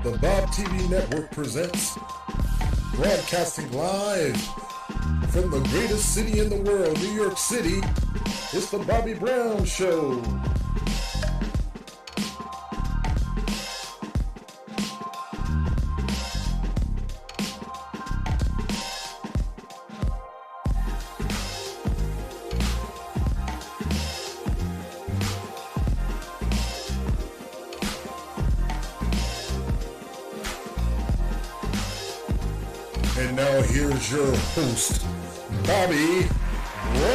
The Bob TV Network presents, broadcasting live from the greatest city in the world, New York City. It's the Bobby Brown Show. And now here's your host, Bobby Brown.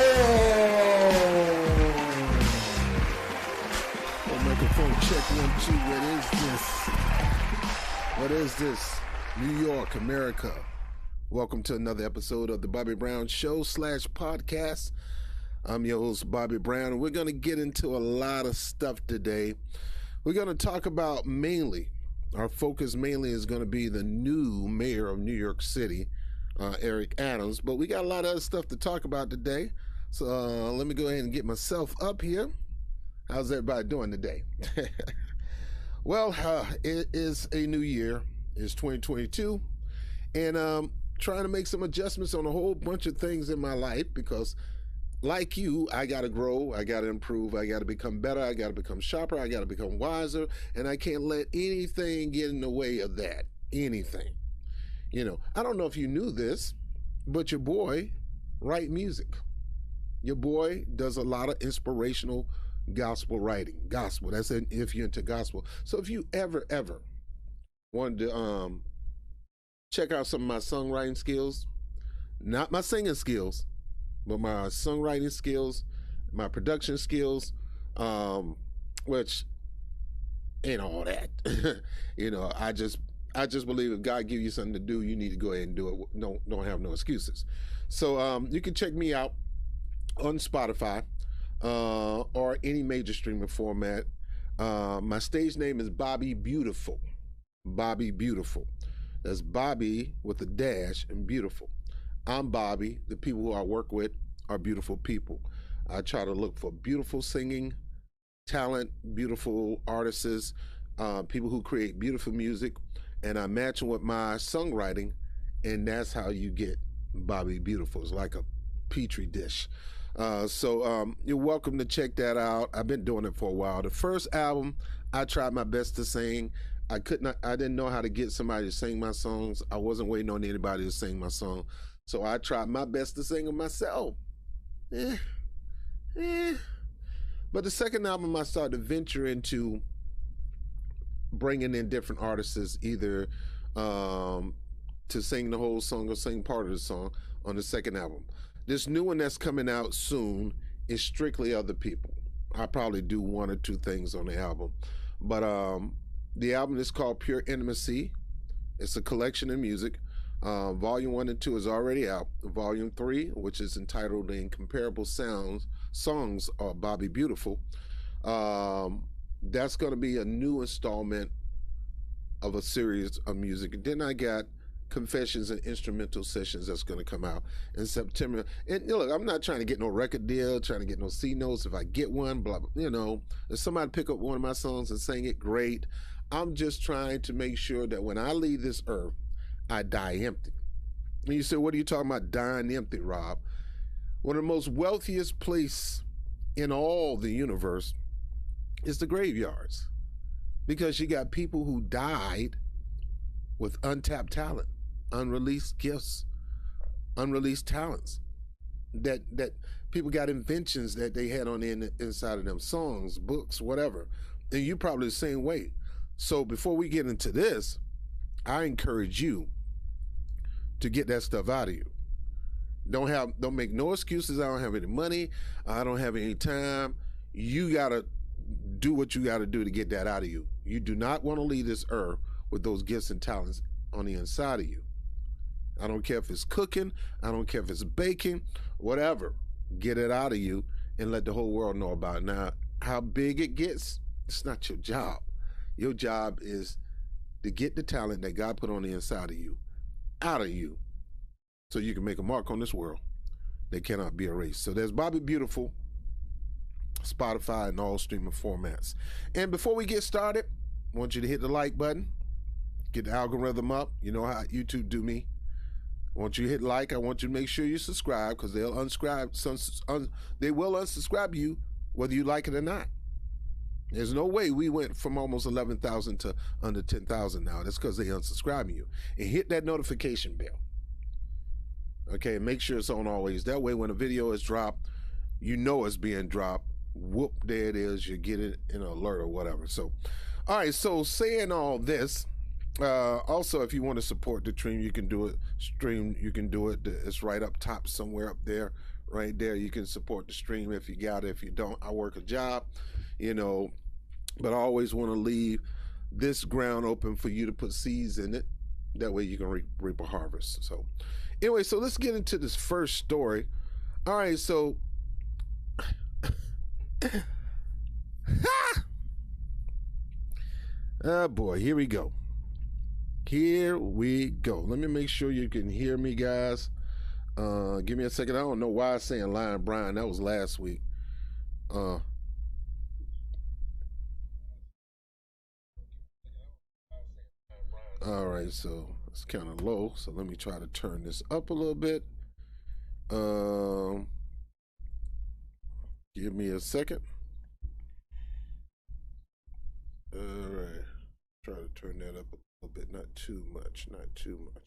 Oh, microphone check 1, 2. What is this? New York, America. Welcome to another episode of the Bobby Brown Show / podcast. I'm your host, Bobby Brown, and we're going to get into a lot of stuff today. We're going to talk about our focus mainly is going to be the new mayor of New York City, Eric Adams. But we got a lot of other stuff to talk about today. So let me go ahead and get myself up here. How's everybody doing today? Well, it is a new year. It's 2022. And trying to make some adjustments on a whole bunch of things in my life because like you, I got to grow, I got to improve, I got to become better, I got to become sharper, I got to become wiser, and I can't let anything get in the way of that. Anything. You know, I don't know if you knew this, but your boy write music. Your boy does a lot of inspirational gospel writing. Gospel, that's it, if you're into gospel. So if you ever wanted to check out some of my songwriting skills, not my singing skills, but my songwriting skills, my production skills, which ain't all that. You know, I just believe if God gives you something to do, you need to go ahead and do it. Don't have no excuses. So you can check me out on Spotify or any major streaming format. My stage name is Bobby Beautiful. Bobby Beautiful. That's Bobby with a dash and beautiful. I'm Bobby. The people who I work with are beautiful people. I try to look for beautiful singing, talent, beautiful artists, people who create beautiful music, and I match them with my songwriting, and that's how you get Bobby Beautiful. It's like a petri dish. So you're welcome to check that out. I've been doing it for a while. The first album, I tried my best to sing. I didn't know how to get somebody to sing my songs. I wasn't waiting on anybody to sing my song. So I tried my best to sing them myself. But the second album, I started to venture into bringing in different artists, either to sing the whole song or sing part of the song on the second album. This new one that's coming out soon is strictly other people. I probably do 1 or 2 things on the album. But the album is called Pure Intimacy. It's a collection of music. Volume 1 and 2 is already out. Volume 3, which is entitled The Incomparable Songs of Bobby Beautiful, that's going to be a new installment of a series of music. And then I got confessions and instrumental sessions that's going to come out in September. And look, I'm not trying to get no record deal, trying to get no C notes. If I get one, blah, blah, if somebody pick up one of my songs and sing it, great. I'm just trying to make sure that when I leave this earth, I die empty. And you say, what are you talking about dying empty, Rob? One of the most wealthiest place in all the universe is the graveyards, because you got people who died with untapped talent, unreleased gifts, unreleased talents, that people got inventions that they had on the inside of them, songs, books, whatever. And you probably the same way. So before we get into this, I encourage you to get that stuff out of you. Don't make no excuses. I don't have any money. I don't have any time. You gotta do what you gotta do to get that out of you. You do not want to leave this earth with those gifts and talents on the inside of you. I don't care if it's cooking. I don't care if it's baking, whatever. Get it out of you and let the whole world know about it. Now, how big it gets, it's not your job. Your job is to get the talent that God put on the inside of you out of you, so you can make a mark on this world that cannot be erased. So there's Bobby Beautiful, Spotify, and all streaming formats. And before we get started, I want you to hit the like button, get the algorithm up. You know how YouTube do me. I want you to hit like. I want you to make sure you subscribe, because they'll they will unsubscribe you whether you like it or not. There's no way we went from almost 11,000 to under 10,000 now. That's because they unsubscribing you. And hit that notification bell. Okay, make sure it's on always. That way when a video is dropped, you know it's being dropped. Whoop, there it is. You get it in an alert or whatever. So, all right, so saying all this, also, if you want to support the stream, you can do it. You can do it. It's right up top somewhere up there. Right there, you can support the stream if you got it. If you don't, I work a job, but I always want to leave this ground open for you to put seeds in it. That way you can reap a harvest. So anyway, so let's get into this first story. All right, so oh boy, here we go. Here we go. Let me make sure you can hear me, guys. Give me a second. I don't know why I'm saying Lion Brian. That was last week. All right, so it's kind of low. So let me try to turn this up a little bit. Give me a second. All right. Try to turn that up a little bit. Not too much. Not too much.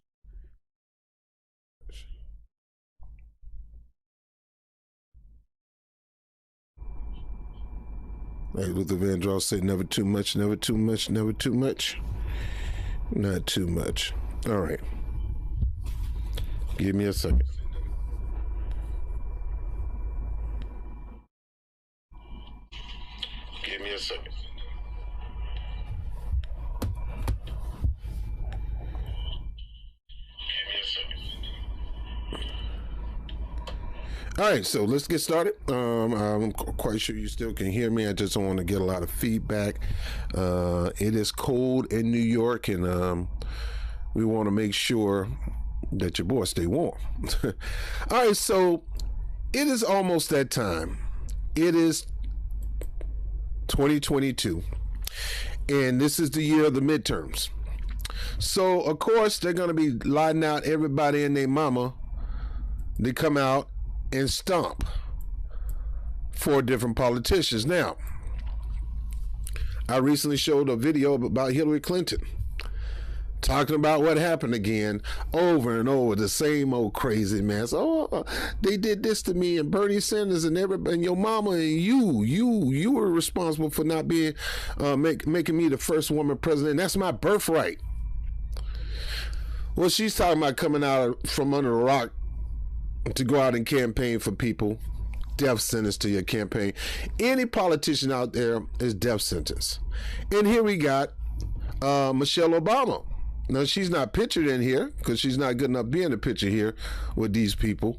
Like Luther Vandross said, never too much, never too much, never too much. Not too much. All right. Give me a second. Give me a second. All right, so let's get started. I'm quite sure you still can hear me. I just don't want to get a lot of feedback. It is cold in New York, and we want to make sure that your boy stay warm. All right, so it is almost that time. It is 2022, and this is the year of the midterms. So, of course, they're going to be lining out everybody and their mama. They come out and stomp for different politicians. Now, I recently showed a video about Hillary Clinton talking about what happened again, over and over, the same old crazy mess. Oh, they did this to me, and Bernie Sanders and everybody, and your mama, and you were responsible for not being making me the first woman president. That's my birthright. Well, she's talking about coming out from under a rock to go out and campaign for people. Death sentence to your campaign. Any politician out there is death sentence. And here we got Michelle Obama. Now, she's not pictured in here because she's not good enough being in the picture here with these people.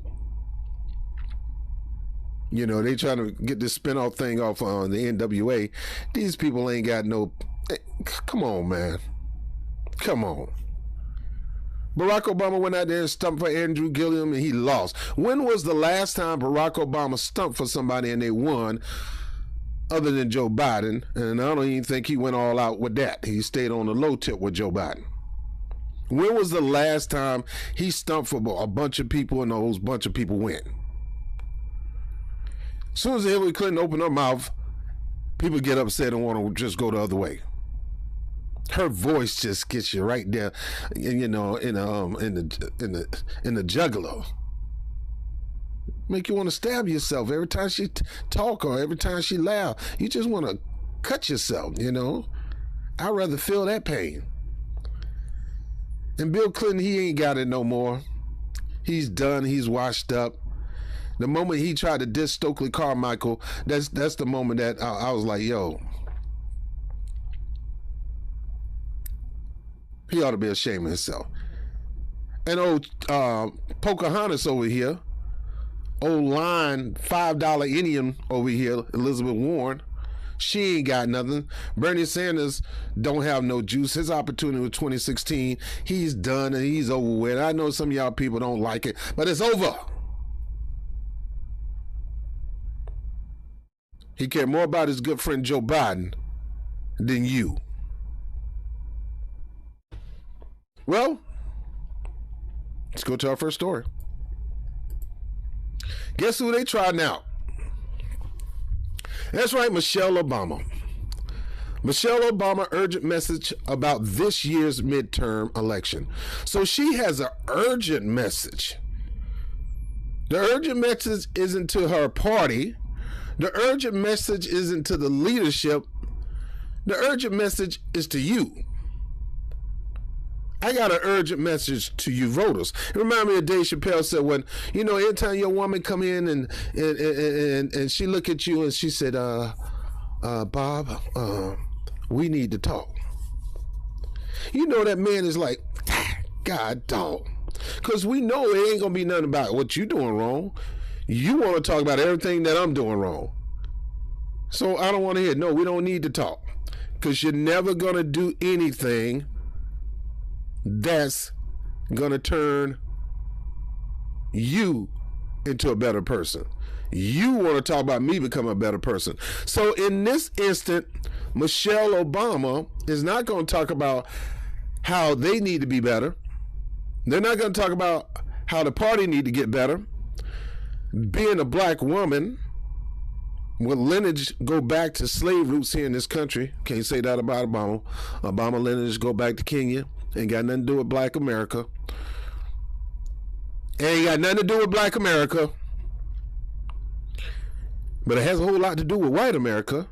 You know, they trying to get this spinoff thing off on the NWA. These people ain't got no... Come on, man. Come on. Barack Obama went out there and stumped for Andrew Gillum and he lost. When was the last time Barack Obama stumped for somebody and they won, other than Joe Biden? And I don't even think he went all out with that. He stayed on the low tip with Joe Biden. When was the last time he stumped for a bunch of people and those bunch of people win? As soon as Hillary Clinton opened her mouth, people get upset and want to just go the other way. Her voice just gets you right there, you know, in the jugular. Make you want to stab yourself every time she talk or every time she laugh. You just want to cut yourself, you know. I'd rather feel that pain. And Bill Clinton, he ain't got it no more. He's done. He's washed up. The moment he tried to diss Stokely Carmichael, that's the moment that I was like, yo, he ought to be ashamed of himself. And old Pocahontas over here, old line $5 Indian over here, Elizabeth Warren, she ain't got nothing. Bernie Sanders don't have no juice. His opportunity was 2016. He's done and he's over with. I know some of y'all people don't like it, but it's over. He cared more about his good friend Joe Biden than you. Well, let's go to our first story. Guess who they tried out? That's right, Michelle Obama. Michelle Obama urgent message about this year's midterm election. So she has an urgent message. The urgent message isn't to her party. The urgent message isn't to the leadership. The urgent message is to you. I got an urgent message to you voters. It reminds me of Dave Chappelle said when, you know, anytime your woman come in and she look at you and she said, Bob, we need to talk. You know that man is like, God, dog. Because we know it ain't going to be nothing about what you doing wrong. You want to talk about everything that I'm doing wrong. So I don't want to hear, no, we don't need to talk. Because you're never going to do anything that's going to turn you into a better person. You want to talk about me becoming a better person. So in this instant, Michelle Obama is not going to talk about how they need to be better. They're not going to talk about how the party need to get better. Being a black woman with lineage go back to slave roots here in this country. Can't say that about Obama. Obama lineage go back to Kenya. Ain't got nothing to do with black America. Ain't got nothing to do with black America. But it has a whole lot to do with white America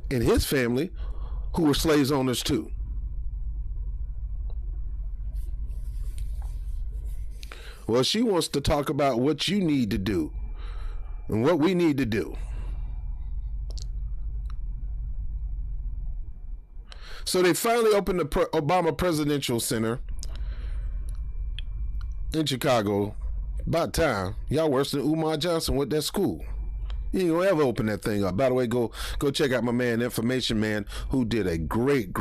and his family, who were slaves owners too. Well, she wants to talk about what you need to do and what we need to do. So they finally opened the Obama Presidential Center in Chicago. About time. Y'all worse than Umar Johnson with that school. You ain't gonna ever open that thing up. By the way, go check out my man, Information Man, who did a great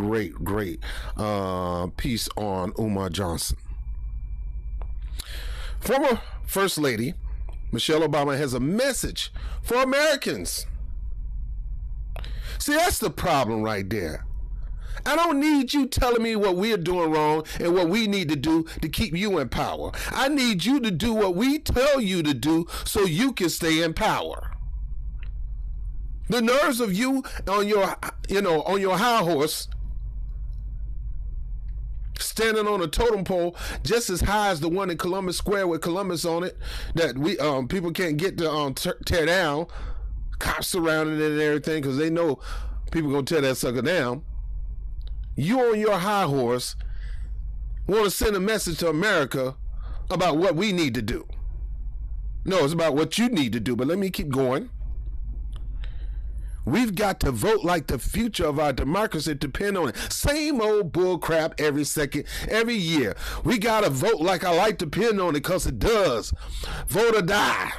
piece on Umar Johnson. Former First Lady Michelle Obama has a message for Americans. See, that's the problem right there. I don't need you telling me what we're doing wrong and what we need to do to keep you in power. I need you to do what we tell you to do so you can stay in power. The nerves of you on your high horse, standing on a totem pole just as high as the one in Columbus Square with Columbus on it, that we people can't get to tear down. Cops surrounding it and everything because they know people gonna tear that sucker down. You on your high horse want to send a message to America about what we need to do. No, it's about what you need to do, but let me keep going. We've got to vote like the future of our democracy depend on it. Same old bull crap every second, every year. We got to vote like our life depend on it because it does. Vote or die.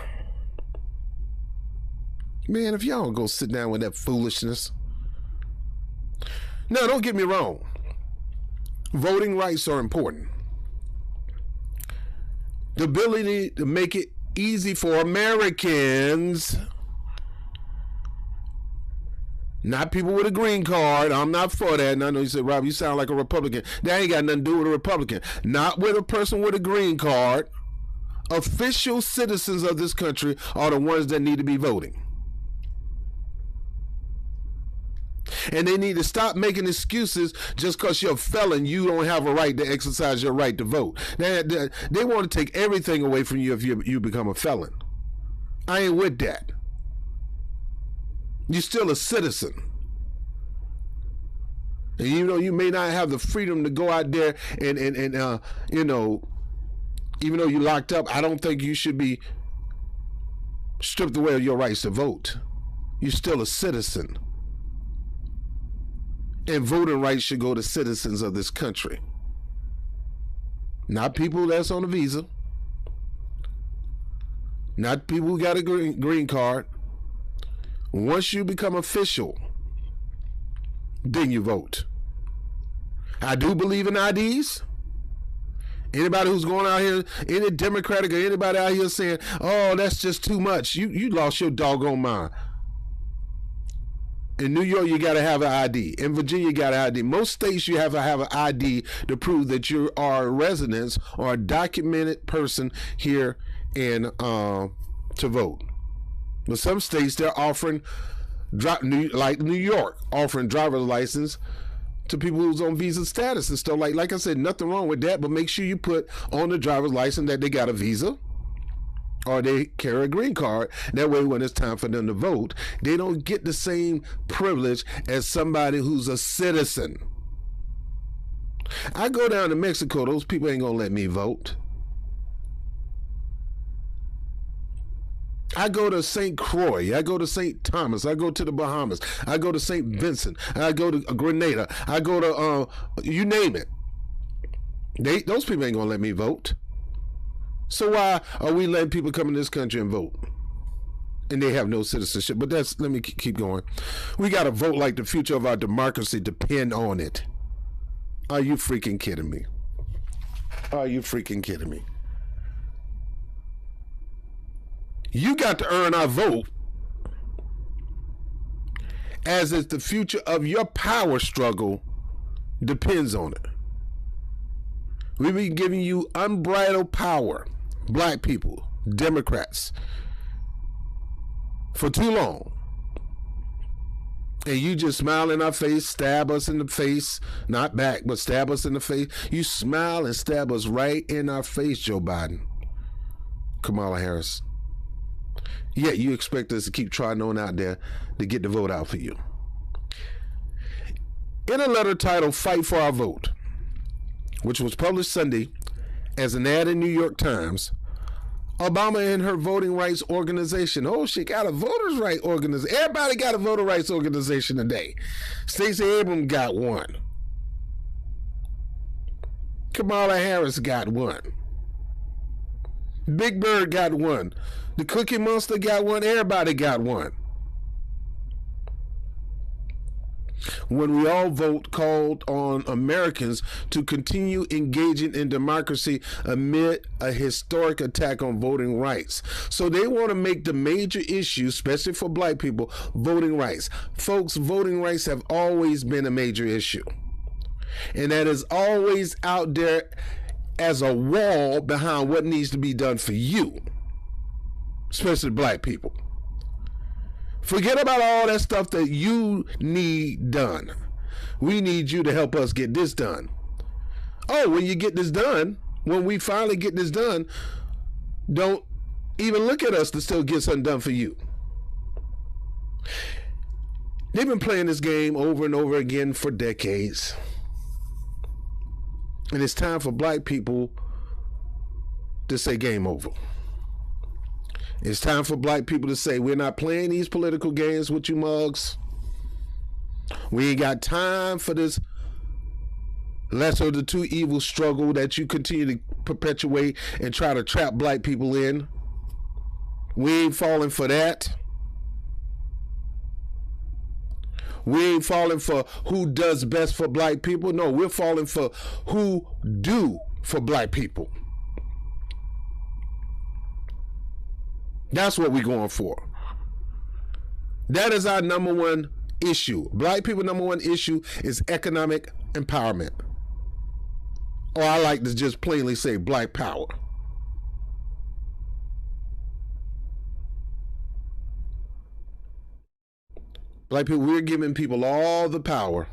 Man, if y'all don't go sit down with that foolishness. Now, don't get me wrong. Voting rights are important. The ability to make it easy for Americans, not people with a green card. I'm not for that. And I know you said, Rob, you sound like a Republican. That ain't got nothing to do with a Republican. Not with a person with a green card. Official citizens of this country are the ones that need to be voting. And they need to stop making excuses just because you're a felon. You don't have a right to exercise your right to vote. They want to take everything away from you if you become a felon. I ain't with that. You're still a citizen. And you may not have the freedom to go out there and even though you're locked up, I don't think you should be stripped away of your rights to vote. You're still a citizen. And voting rights should go to citizens of this country. Not people that's on a visa. Not people who got a green card. Once you become official, then you vote. I do believe in IDs. Anybody who's going out here, any Democratic or anybody out here saying, oh, that's just too much, you lost your doggone mind. In New York, you got to have an ID. In Virginia, you got an ID. Most states, you have to have an ID to prove that you are a resident or a documented person here and to vote. But some states, they're offering, like New York, offering driver's license to people who's on visa status and stuff. Like I said, nothing wrong with that, but make sure you put on the driver's license that they got a visa or they carry a green card. That way, when it's time for them to vote, they don't get the same privilege as somebody who's a citizen. I go down to Mexico, those people ain't gonna let me vote. I go to St. Croix, I go to St. Thomas, I go to the Bahamas, I go to St. Vincent, I go to Grenada, I go to, you name it. Those people ain't gonna let me vote. So why are we letting people come in this country and vote? And they have no citizenship. But let me keep going. We got to vote like the future of our democracy depend on it. Are you freaking kidding me? Are you freaking kidding me? You got to earn our vote as if the future of your power struggle depends on it. We've been giving you unbridled power, black people, Democrats, for too long. And you just smile in our face, stab us in the face, not back, but stab us in the face. You smile and stab us right in our face, Joe Biden, Kamala Harris. Yet you expect us to keep trotting on out there to get the vote out for you. In a letter titled Fight for Our Vote, which was published Sunday as an ad in New York Times, Obama and her voting rights organization. Oh, she got a voters' rights organization. Everybody got a voter rights organization today. Stacey Abrams got one. Kamala Harris got one. Big Bird got one. The Cookie Monster got one. Everybody got one. When we all vote, called on Americans to continue engaging in democracy amid a historic attack on voting rights. So they want to make the major issue, especially for black people, voting rights. Folks, voting rights have always been a major issue. And that is always out there as a wall behind what needs to be done for you, especially black people. Forget about all that stuff that you need done. We need you to help us get this done. Oh, when you get this done, when we finally get this done, don't even look at us to still get something done for you. They've been playing this game over and over again for decades. And it's time for black people to say game over. It's time for black people to say, we're not playing these political games with you mugs. We ain't got time for this lesser of the two evils struggle that you continue to perpetuate and try to trap black people in. We ain't falling for that. We ain't falling for who does best for black people. No, we're falling for who do for black people. That's what we're going for. That is our number one issue. Black people number one issue is economic empowerment. Or I like to just plainly say black power. Black people, we're giving people all the power,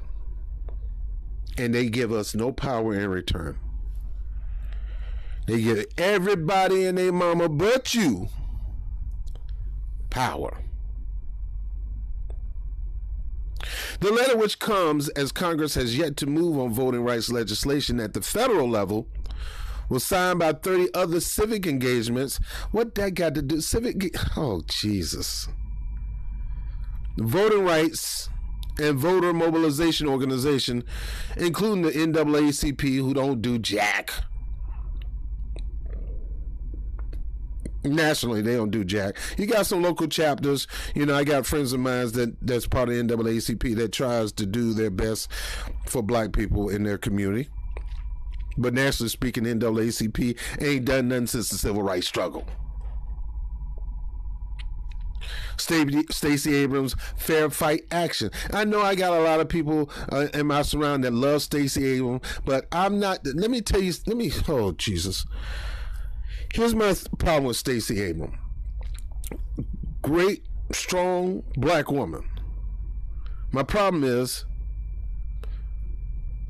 and they give us no power in return. They give everybody and their mama but you power. The letter, which comes as Congress has yet to move on voting rights legislation at the federal level, was signed by 30 other civic engagements. What that got to do? Oh, Jesus. Voting rights and voter mobilization organization, including the NAACP, who don't do jack. Nationally, they don't do jack. You got some local chapters. You know, I got friends of mine that's part of NAACP that tries to do their best for black people in their community. But nationally speaking, NAACP ain't done nothing since the civil rights struggle. Stacey Abrams, Fair Fight Action. I know I got a lot of people in my surrounding that love Stacey Abrams, but I'm not. Oh, Jesus. Here's my problem with Stacey Abrams. Great, strong black woman. My problem is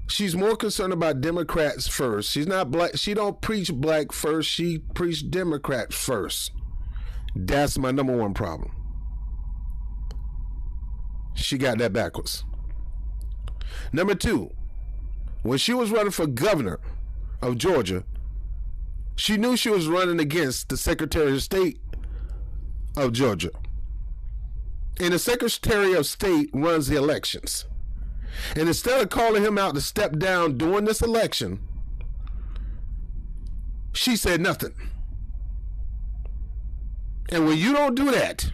she's more concerned about Democrats first. She's not black. She don't preach black first. She preach Democrats first. That's my number one problem. She got that backwards. Number two, when she was running for governor of Georgia, she knew she was running against the Secretary of State of Georgia. And the Secretary of State runs the elections. And instead of calling him out to step down during this election, she said nothing. And when you don't do that,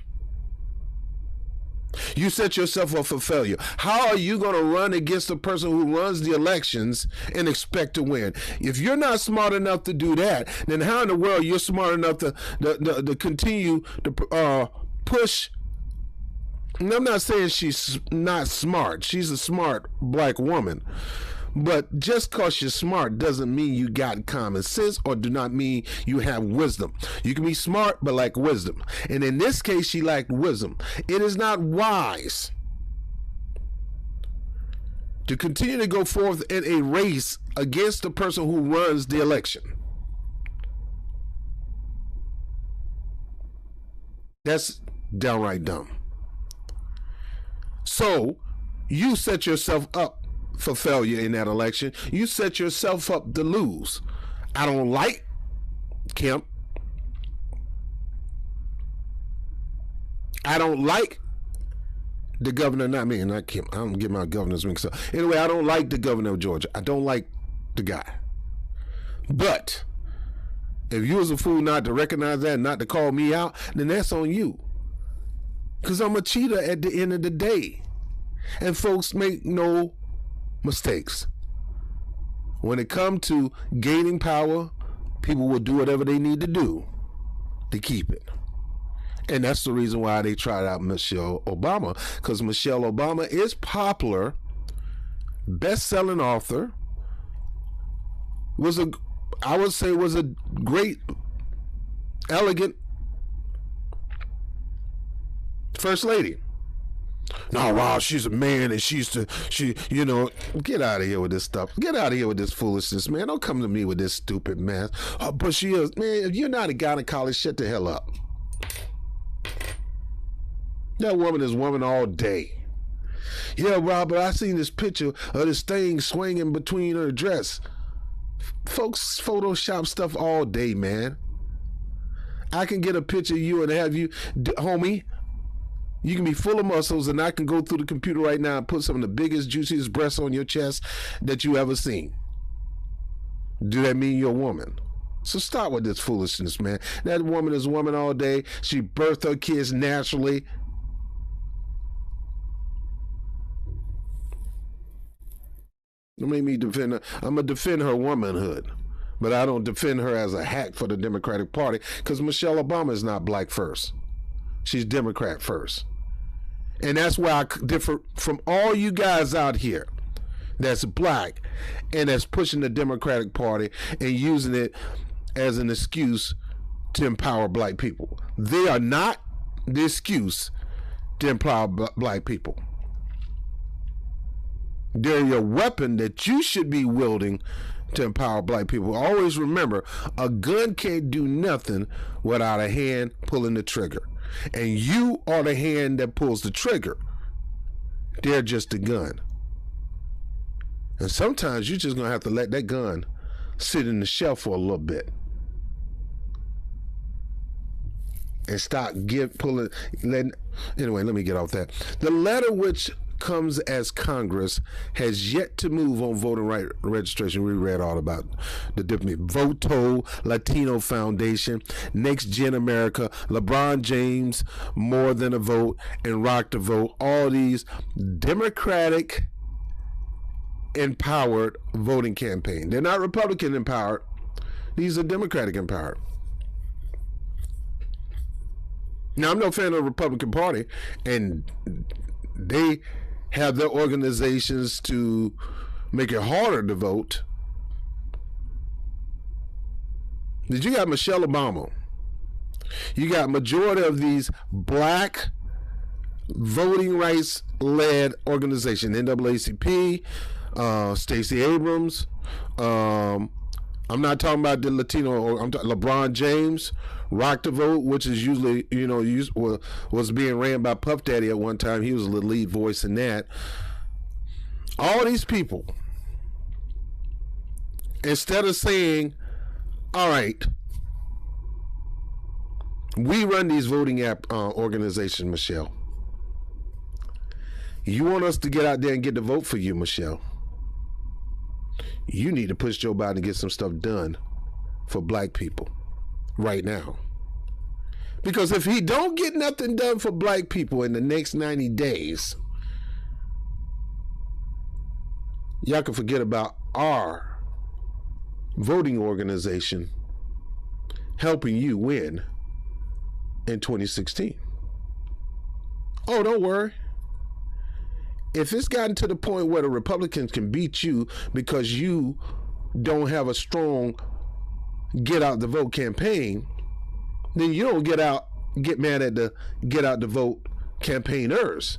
you set yourself up for failure. How are you going to run against the person who runs the elections and expect to win? If you're not smart enough to do that, then how in the world you're smart enough to continue to push? And I'm not saying she's not smart. She's a smart black woman. But just because you're smart doesn't mean you got common sense or do not mean you have wisdom. You can be smart but lack wisdom. And in this case, she lacked wisdom. It is not wise to continue to go forth in a race against the person who runs the election. That's downright dumb. So you set yourself up for failure in that election. You set yourself up to lose. I don't like Kemp. I don't like the governor, not Kemp. I don't get my governors mixed up. Anyway, I don't like the governor of Georgia. I don't like the guy. But if you was a fool not to recognize that and not to call me out, then that's on you. Because I'm a cheater at the end of the day. And folks make no mistakes. When it comes to gaining power, people will do whatever they need to do to keep it. And that's the reason why they tried out Michelle Obama, because Michelle Obama is popular, best-selling author, was a great, elegant first lady. No, wow, she's a man and get out of here with this stuff. Get out of here with this foolishness, man. Don't come to me with this stupid mess. Oh, but she is, man, if you're not a gynecologist, shut the hell up. That woman is woman all day. Yeah, Robert, I seen this picture of this thing swinging between her dress. Folks Photoshop stuff all day, man. I can get a picture of you and have you, homie, you can be full of muscles, and I can go through the computer right now and put some of the biggest, juiciest breasts on your chest that you ever seen. Do that mean you're a woman? So stop with this foolishness, man. That woman is a woman all day. She birthed her kids naturally. Don't make me defend her. I'm going to defend her womanhood. But I don't defend her as a hack for the Democratic Party because Michelle Obama is not black first. She's Democrat first. And that's why I differ from all you guys out here that's black and that's pushing the Democratic Party and using it as an excuse to empower black people. They are not the excuse to empower black people. They're your weapon that you should be wielding to empower black people. Always remember, a gun can't do nothing without a hand pulling the trigger. And you are the hand that pulls the trigger. They're just a gun. And sometimes you're just going to have to let that gun sit in the shelf for a little bit. And stop pulling. Anyway, let me get off that. The letter which comes as Congress has yet to move on voting right registration. We read all about the different Voto, Latino Foundation, Next Gen America, LeBron James, More Than a Vote, and Rock the Vote. All these Democratic empowered voting campaign. They're not Republican empowered. These are Democratic empowered. Now, I'm no fan of the Republican Party, and they have their organizations to make it harder to vote. But you got Michelle Obama. You got majority of these black voting rights led organization, NAACP, Stacey Abrams. I'm not talking about the Latino, I'm talking LeBron James, Rock the Vote, which is usually, was being ran by Puff Daddy at one time. He was the lead voice in that. All these people, instead of saying, all right, we run these voting organizations, Michelle. You want us to get out there and get the vote for you, Michelle. You need to push Joe Biden to get some stuff done for black people right now. Because if he don't get nothing done for black people in the next 90 days, y'all can forget about our voting organization helping you win in 2016. Oh, don't worry. If it's gotten to the point where the Republicans can beat you because you don't have a strong get out the vote campaign, then you don't get mad at the get out the vote campaigners.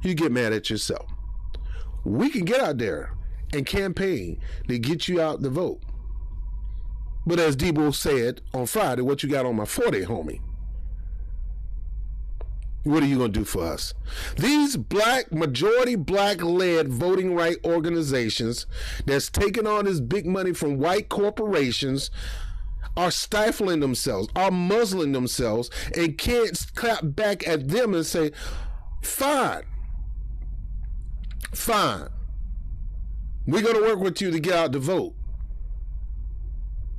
You get mad at yourself. We can get out there and campaign to get you out the vote. But as Debo said on Friday, what you got on my 40, homie? What are you going to do for us? These majority black-led voting right organizations that's taking all this big money from white corporations are stifling themselves, are muzzling themselves, and can't clap back at them and say, fine, we're going to work with you to get out the vote,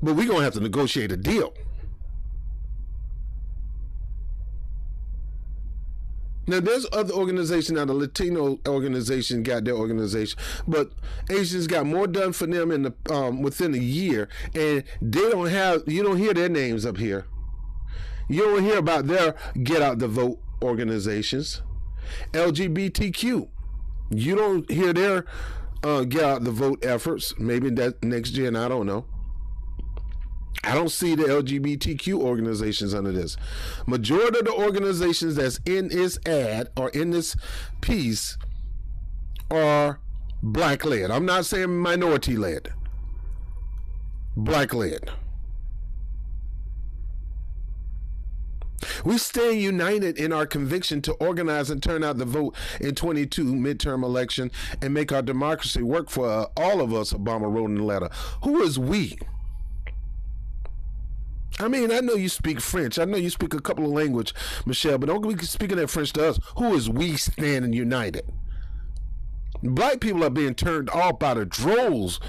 but we're going to have to negotiate a deal. Now, there's other organizations. Now, the Latino organization got their organization, but Asians got more done for them in the within a year, and you don't hear their names up here. You don't hear about their get out the vote organizations. LGBTQ, you don't hear their get out the vote efforts. Maybe that next gen, I don't know. I don't see the LGBTQ organizations under this. Majority of the organizations that's in this ad or in this piece are black-led. I'm not saying minority-led. Black-led. We stay united in our conviction to organize and turn out the vote in 22 midterm election and make our democracy work for all of us, Obama wrote in the letter. Who is we? I mean, I know you speak French. I know you speak a couple of languages, Michelle, but don't be speaking that French to us. Who is we standing united? Black people are being turned off by the droves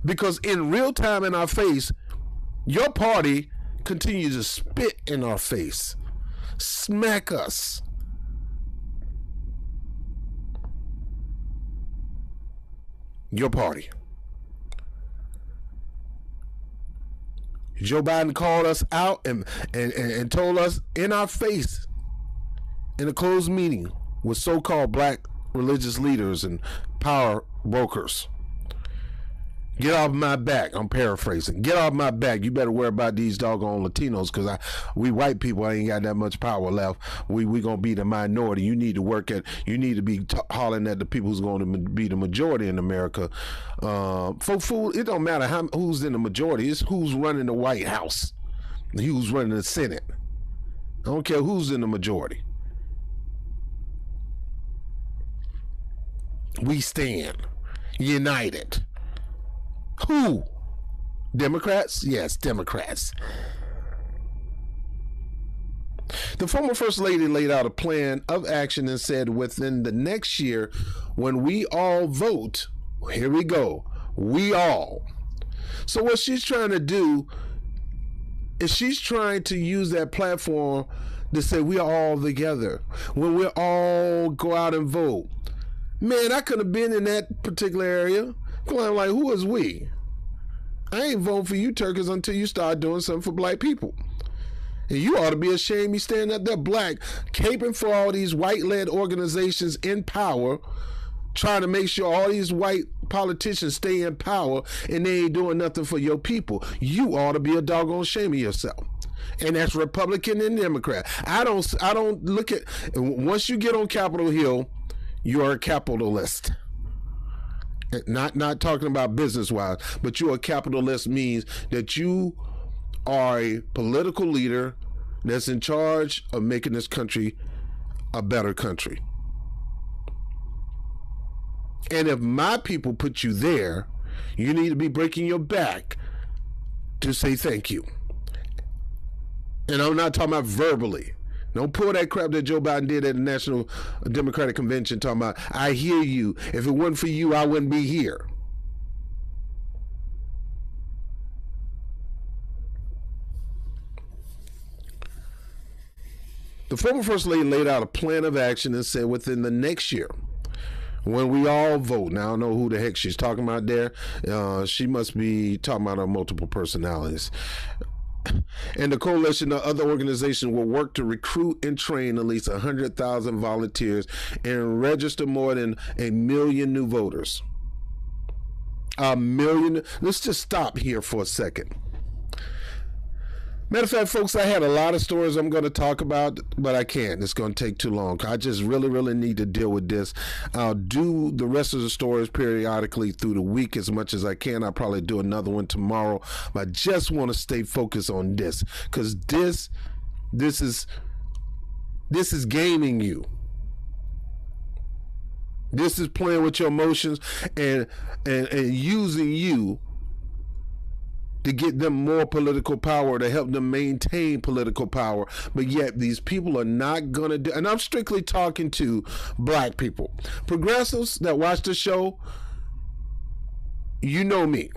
because in real time in our face, your party continues to spit in our face, smack us. Your party. Joe Biden called us out and told us in our face in a closed meeting with so-called black religious leaders and power brokers. Get off my back. I'm paraphrasing. Get off my back. You better worry about these doggone Latinos, because we white people ain't got that much power left. We gonna be the minority. You need to be hollering at the people who's going to be the majority in America. For food, it don't matter who's in the majority. It's who's running the White House, who's running the Senate. I don't care who's in the majority. We stand united. Who? Democrats? Yes, Democrats. The former First Lady laid out a plan of action and said within the next year, when we all vote, here we go, we all. So what she's trying to do is she's trying to use that platform to say we are all together. When we all go out and vote. Man, I could have been in that particular area. I'm like, who is we? I ain't voting for you Turkers until you start doing something for black people. And you ought to be ashamed you standing up there black, caping for all these white-led organizations in power, trying to make sure all these white politicians stay in power and they ain't doing nothing for your people. You ought to be a doggone shame of yourself. And that's Republican and Democrat. I don't look at, once you get on Capitol Hill, you're a capitalist. Not talking about business-wise, but you're a capitalist means that you are a political leader that's in charge of making this country a better country. And if my people put you there, you need to be breaking your back to say thank you. And I'm not talking about verbally. Don't pull that crap that Joe Biden did at the National Democratic Convention talking about, I hear you. If it wasn't for you, I wouldn't be here. The former First Lady laid out a plan of action and said within the next year, when we all vote. Now, I don't know who the heck she's talking about there. She must be talking about her multiple personalities. And the coalition of other organizations will work to recruit and train at least 100,000 volunteers and register more than 1 million new voters. 1 million. Let's just stop here for a second. Matter of fact, folks, I had a lot of stories I'm going to talk about, but I can't. It's going to take too long. I just really need to deal with this. I'll do the rest of the stories periodically through the week as much as I can. I'll probably do another one tomorrow, but I just want to stay focused on this, because this is gaming you. This is playing with your emotions and using you to get them more political power, to help them maintain political power. But yet these people are not going to do, and I'm strictly talking to black people. Progressives that watch the show, you know me.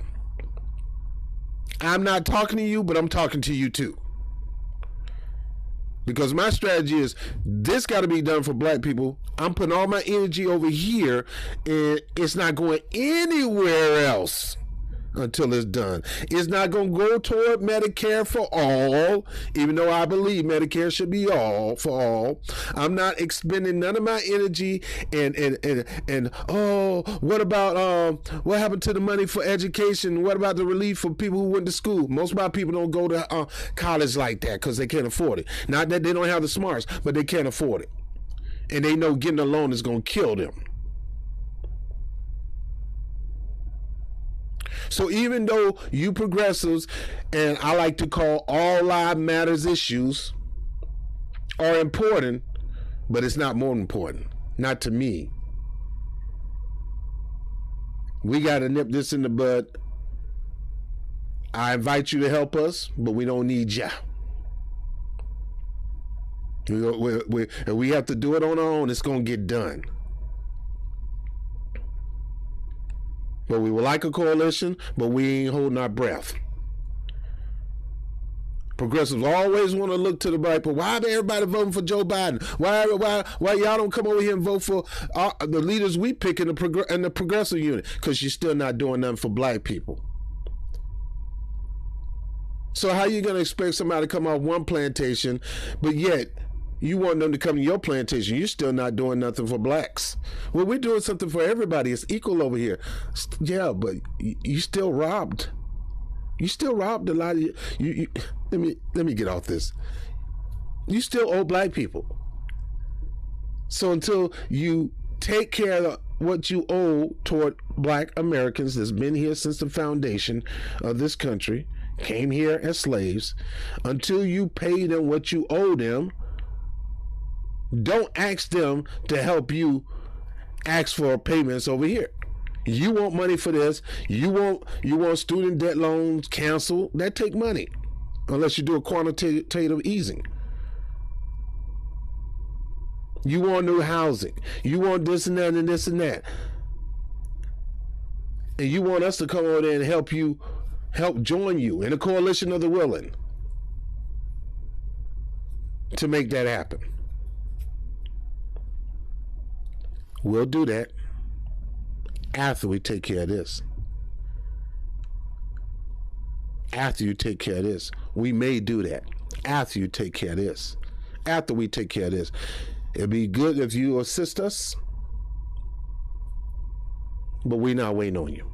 I'm not talking to you, but I'm talking to you too. Because my strategy is, this got to be done for black people. I'm putting all my energy over here, and it's not going anywhere else until it's done. It's not going to go toward Medicare for all, even though I believe Medicare should be all for all. I'm not expending none of my energy and what about what happened to the money for education? What about the relief for people who went to school? Most of my people don't go to college like that because they can't afford it. Not that they don't have the smarts, but they can't afford it. And they know getting a loan is going to kill them. So even though you progressives, and I like to call all lives matters issues, are important, but it's not more important. Not to me. We got to nip this in the bud. I invite you to help us, but we don't need ya. We have to do it on our own. It's going to get done. But we would like a coalition, but we ain't holding our breath. Progressives always want to look to the right, but why everybody voting for Joe Biden? Why y'all don't come over here and vote for the leaders we pick in the progressive unit? Because you're still not doing nothing for black people. So how you going to expect somebody to come off one plantation, but yet you want them to come to your plantation? You're still not doing nothing for blacks. Well, we're doing something for everybody. It's equal over here. Yeah, but you still robbed. You still robbed a lot of you. Let me get off this. You still owe black people. So until you take care of what you owe toward black Americans that's been here since the foundation of this country, came here as slaves, until you pay them what you owe them, don't ask them to help you ask for payments over here. You want money for this. You want student debt loans canceled. That take money, unless you do a quantitative easing. You want new housing. You want this and that and this and that. And you want us to come over there and help join you in a coalition of the willing to make that happen. We'll do that after we take care of this. After you take care of this. We may do that after you take care of this. After we take care of this. It'd be good if you assist us, but we're not waiting on you.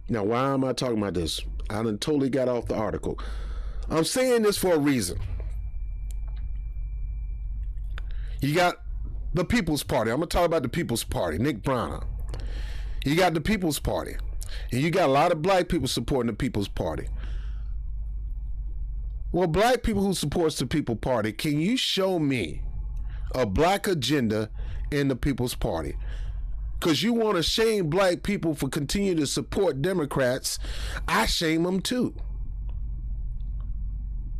Now, why am I talking about this? I done totally got off the article. I'm saying this for a reason. You got the People's Party. I'm going to talk about the People's Party, Nick Browner. You got the People's Party. And you got a lot of black people supporting the People's Party. Well, black people who supports the People's Party, can you show me a black agenda in the People's Party? Because you want to shame black people for continuing to support Democrats. I shame them too.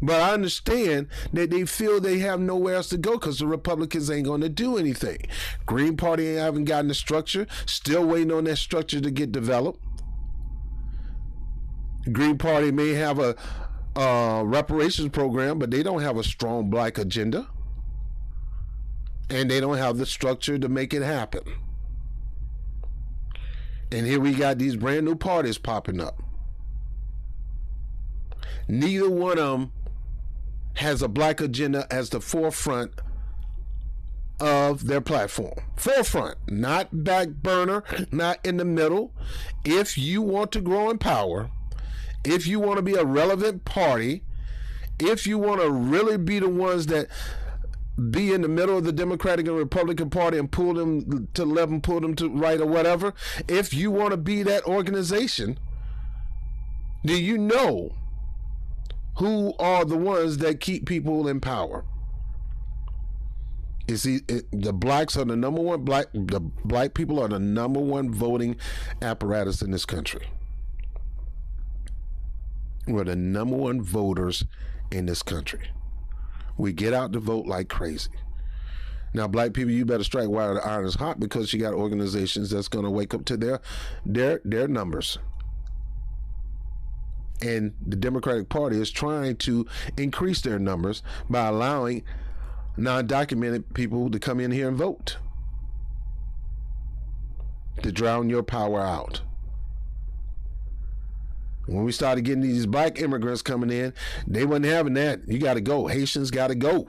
But I understand that they feel they have nowhere else to go because the Republicans ain't going to do anything. Green Party haven't gotten the structure. Still waiting on that structure to get developed. The Green Party may have a reparations program, but they don't have a strong black agenda. And they don't have the structure to make it happen. And here we got these brand new parties popping up. Neither one of them has a black agenda as the forefront of their platform. Forefront, not back burner, not in the middle. If you want to grow in power, if you want to be a relevant party, if you want to really be the ones that be in the middle of the Democratic and Republican Party and pull them to left and pull them to right or whatever, if you want to be that organization, do you know who are the ones that keep people in power? You see, the blacks are the number one, the black people are the number one voting apparatus in this country. We're the number one voters in this country. We get out to vote like crazy. Now, black people, you better strike while the iron is hot, because you got organizations that's going to wake up to their numbers. And the Democratic Party is trying to increase their numbers by allowing non-documented people to come in here and vote, to drown your power out. When we started getting these black immigrants coming in, they wasn't having that. You got to go. Haitians got to go.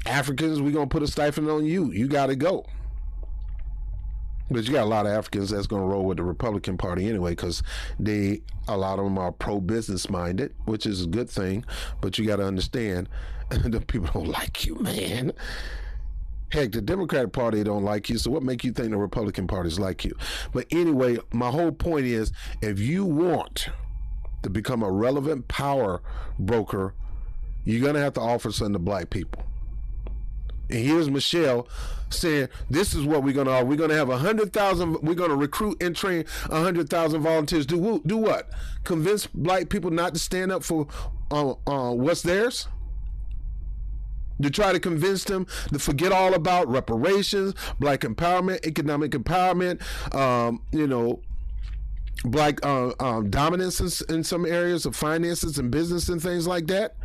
Africans, we're going to put a stipend on you. You got to go. But you got a lot of Africans that's going to roll with the Republican Party anyway, because a lot of them are pro-business minded, which is a good thing. But you got to understand, the people don't like you, man. Heck, the Democratic Party don't like you, so what make you think the Republican Party's like you? But anyway, my whole point is, if you want to become a relevant power broker, you're going to have to offer something to black people. And here's Michelle saying, this is what we're going to offer. We're going to have 100,000, we're going to recruit and train 100,000 volunteers. Do what? Convince black people not to stand up for what's theirs? To try to convince them to forget all about reparations, black empowerment, economic empowerment, black dominance in some areas of finances and business and things like that.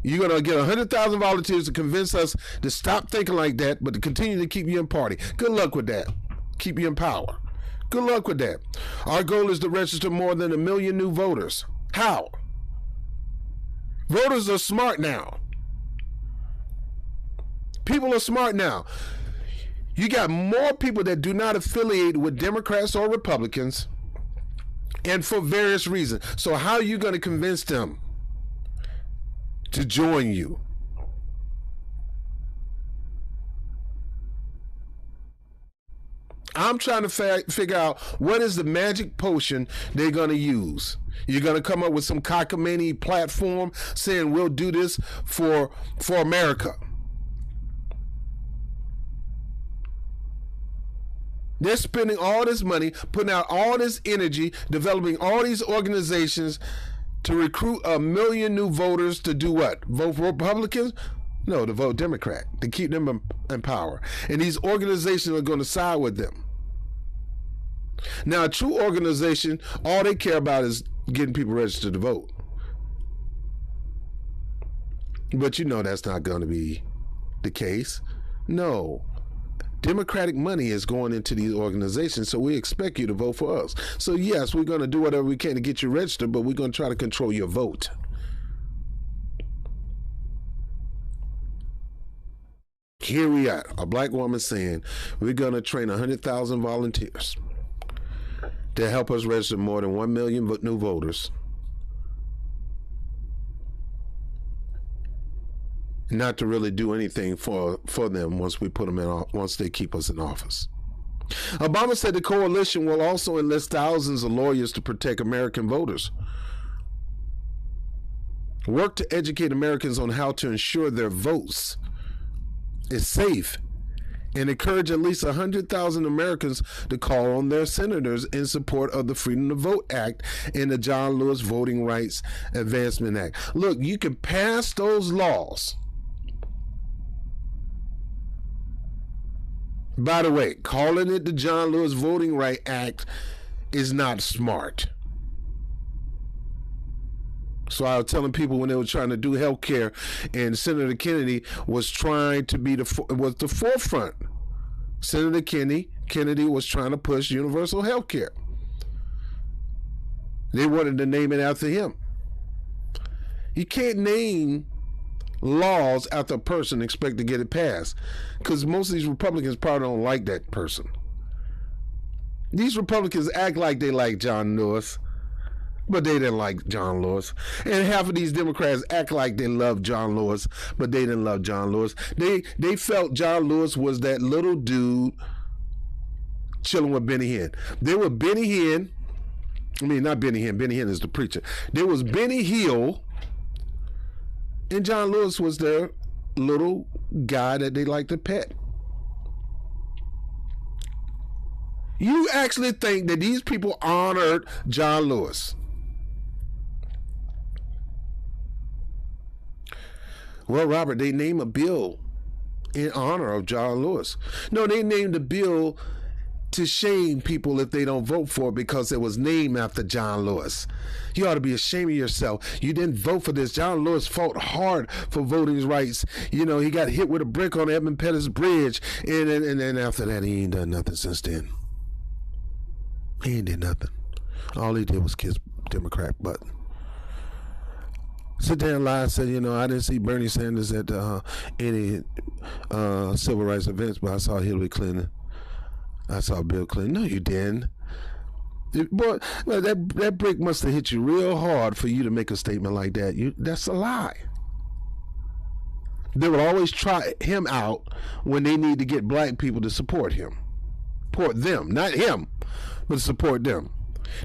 You're going to get 100,000 volunteers to convince us to stop thinking like that, but to continue to keep you in party. Good luck with that. Keep you in power. Good luck with that. Our goal is to register more than 1 million new voters. How? Voters are smart now. People are smart now. You got more people that do not affiliate with Democrats or Republicans, and for various reasons. So how are you going to convince them to join you? I'm trying to figure out what is the magic potion they're going to use. You're going to come up with some cockamamie platform saying we'll do this for America. They're spending all this money, putting out all this energy, developing all these organizations to recruit 1 million new voters to do what? Vote for Republicans? No, to vote Democrat, to keep them in power. And these organizations are going to side with them. Now, a true organization, all they care about is getting people registered to vote. But you know that's not going to be the case. No. Democratic money is going into these organizations, so we expect you to vote for us. So yes, we're going to do whatever we can to get you registered, but we're going to try to control your vote. Here we are, a black woman saying we're going to train 100,000 volunteers to help us register more than 1 million new voters. Not to really do anything for them once we put them in, once they keep us in office. Obama said the coalition will also enlist thousands of lawyers to protect American voters. Work to educate Americans on how to ensure their votes is safe, and encourage at least 100,000 Americans to call on their senators in support of the Freedom to Vote Act and the John Lewis Voting Rights Advancement Act. Look, you can pass those laws. By the way, calling it the John Lewis Voting Rights Act is not smart. So I was telling people when they were trying to do health care, and Senator Kennedy was trying to be the forefront. Senator Kennedy was trying to push universal health care. They wanted to name it after him. You can't name laws after a person and expect to get it passed, because most of these Republicans probably don't like that person. These Republicans act like they like John Lewis, but they didn't like John Lewis. And half of these Democrats act like they love John Lewis, but they didn't love John Lewis. They felt John Lewis was that little dude chilling with Benny Hinn. They were Benny Hinn. I mean, not Benny Hinn. Benny Hinn is the preacher. There was Benny Hill, and John Lewis was their little guy that they liked to pet. You actually think that these people honored John Lewis? Well, Robert, they named a bill in honor of John Lewis. No, they named a bill to shame people if they don't vote for it because it was named after John Lewis. You ought to be ashamed of yourself. You didn't vote for this. John Lewis fought hard for voting rights. You know, he got hit with a brick on Edmund Pettus Bridge, and then after that, he ain't done nothing since then. He ain't did nothing. All he did was kiss Democrat butt. Sit there and lie and say, you know, I didn't see Bernie Sanders at any civil rights events, but I saw Hillary Clinton. I saw Bill Clinton. No, you didn't. Boy, that brick must have hit you real hard for you to make a statement like that. That's a lie. They would always try him out when they need to get black people to support him. Support them, not him, but support them.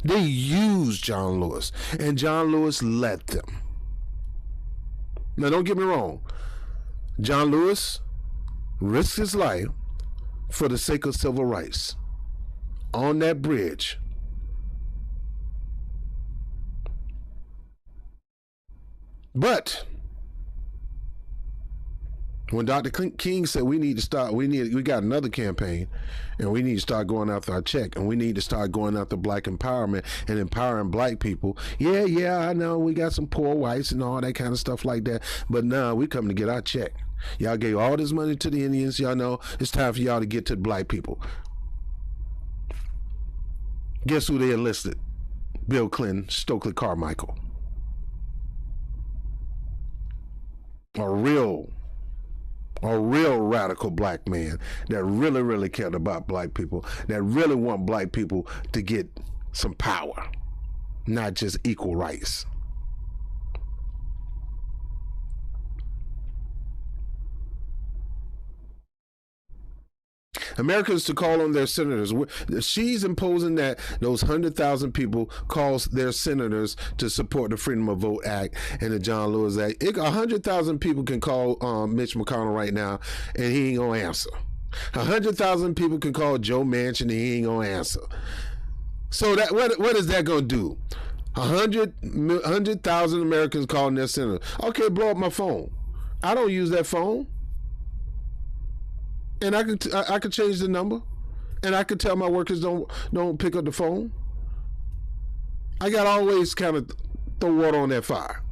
They used John Lewis, and John Lewis let them. Now, don't get me wrong. John Lewis risked his life for the sake of civil rights on that bridge. But When Dr. King said we got another campaign, and we need to start going after our check, and we need to start going after black empowerment and empowering black people. Yeah, I know we got some poor whites and all that kind of stuff like that, but now we come to get our check. Y'all gave all this money to the Indians. Y'all know it's time for y'all to get to the black people. Guess who they enlisted? Bill Clinton, Stokely Carmichael. A real radical black man that really cared about black people, that really want black people to get some power, not just equal rights. Americans to call on their senators. She's imposing that those 100,000 people calls their senators to support the Freedom of Vote Act and the John Lewis Act. 100,000 people can call Mitch McConnell right now, and he ain't gonna answer. 100,000 people can call Joe Manchin, and he ain't gonna answer. So that what is that gonna do? 100,000 Americans calling their senators. Okay, blow up my phone. I don't use that phone. And I could change the number, and I could tell my workers don't pick up the phone. I got to always kind of throw water on that fire.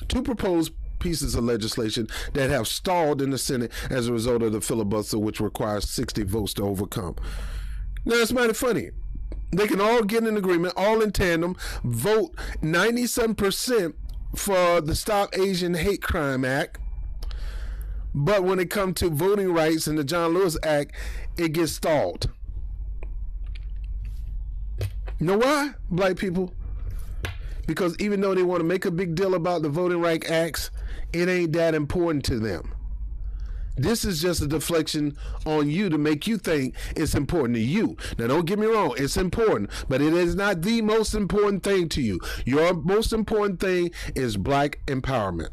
Two proposed pieces of legislation that have stalled in the Senate as a result of the filibuster, which requires 60 votes to overcome. Now it's mighty funny. They can all get in agreement, all in tandem, vote 97% for the Stop Asian Hate Crime Act. But when it comes to voting rights and the John Lewis Act, it gets stalled. You know why, black people? Because even though they want to make a big deal about the Voting Rights Acts, it ain't that important to them. This is just a deflection on you to make you think it's important to you. Now, don't get me wrong, it's important, but it is not the most important thing to you. Your most important thing is black empowerment.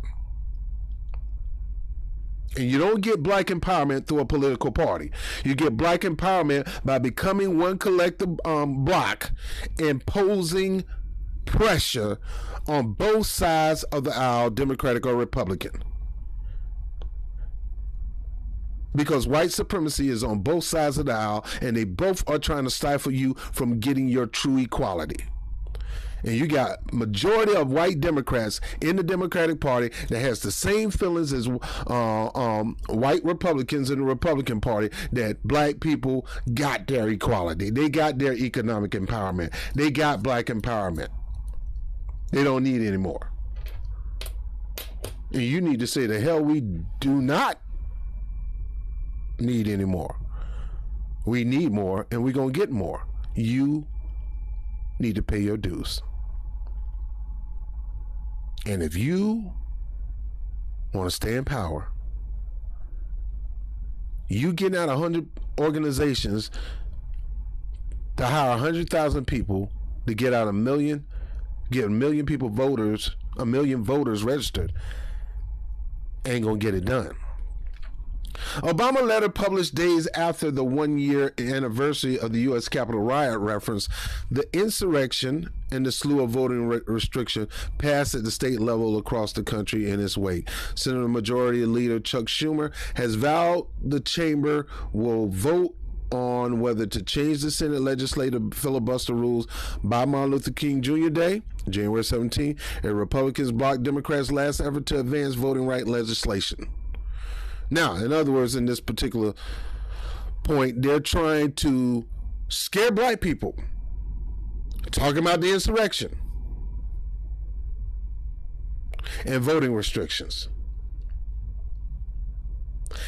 And you don't get black empowerment through a political party. You get black empowerment by becoming one collective block, imposing pressure on both sides of the aisle, Democratic or Republican. Because white supremacy is on both sides of the aisle, and they both are trying to stifle you from getting your true equality. And you got majority of white Democrats in the Democratic Party that has the same feelings as white Republicans in the Republican Party, that black people got their equality. They got their economic empowerment. They got black empowerment. They don't need any more. And you need to say, the hell we do not need any more. We need more, and we're going to get more. You need to pay your dues. And if you want to stay in power, you getting out 100 organizations to hire 100,000 people to get out get a million people voters, a million voters registered, ain't gonna get it done. Obama letter published days after the 1-year anniversary of the U.S. Capitol riot referenced the insurrection and the slew of voting restriction passed at the state level across the country in its wake. Senate Majority Leader Chuck Schumer has vowed the chamber will vote on whether to change the Senate legislative filibuster rules by Martin Luther King Jr. Day, January 17, and Republicans blocked Democrats' last effort to advance voting rights legislation. Now, in other words, in this particular point, they're trying to scare black people, talking about the insurrection and voting restrictions.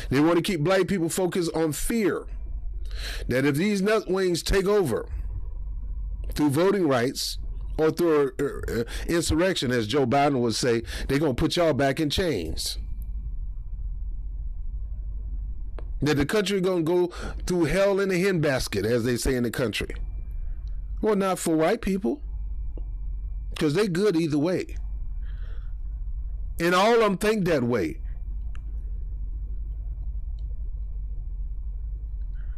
They want to keep black people focused on fear that if these nutwings take over through voting rights or through insurrection, as Joe Biden would say, they're going to put y'all back in chains. That the country going to go through hell in a handbasket, as they say in the country. Well, not for white people, because they good either way. And all of them think that way.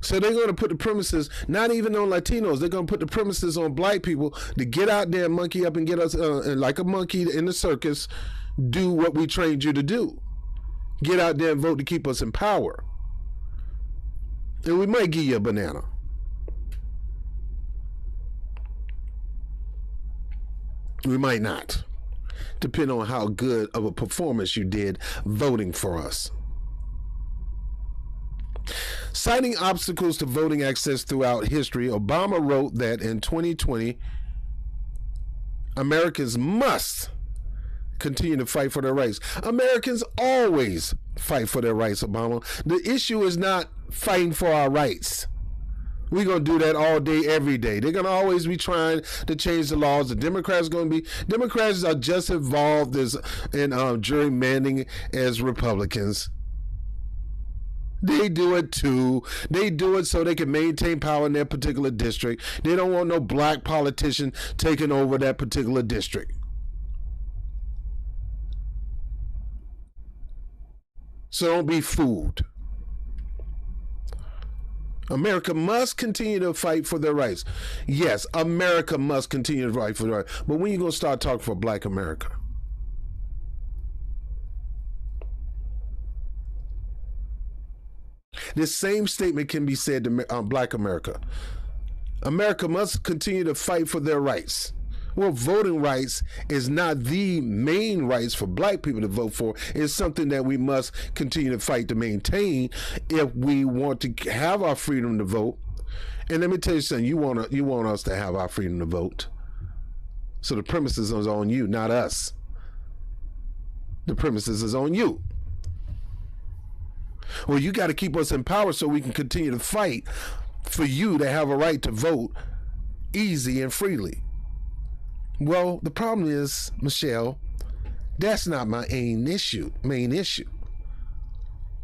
So they're going to put the premises, not even on Latinos, they're going to put the premises on black people to get out there and monkey up and get us, like a monkey in the circus, do what we trained you to do. Get out there and vote to keep us in power. And we might give you a banana. We might not, depending on how good of a performance you did voting for us. Citing obstacles to voting access throughout history, Obama wrote that in 2020, Americans must continue to fight for their rights. Americans always fight for their rights, Obama. The issue is not fighting for our rights. We're going to do that all day, every day. They're going to always be trying to change the laws. The Democrats are just involved in gerrymandering as Republicans. They do it too. They do it so they can maintain power in their particular district. They don't want no black politician taking over that particular district. So don't be fooled. America must continue to fight for their rights. Yes, America must continue to fight for their rights. But when are you going to start talking for Black America? This same statement can be said to Black America. America must continue to fight for their rights. Well, voting rights is not the main rights for black people to vote for. It's something that we must continue to fight to maintain if we want to have our freedom to vote. And let me tell you something, you want us to have our freedom to vote. So the premises is on you, not us. The premises is on you. Well, you got to keep us in power so we can continue to fight for you to have a right to vote easy and freely. Well, the problem is, Michelle, that's not my main issue.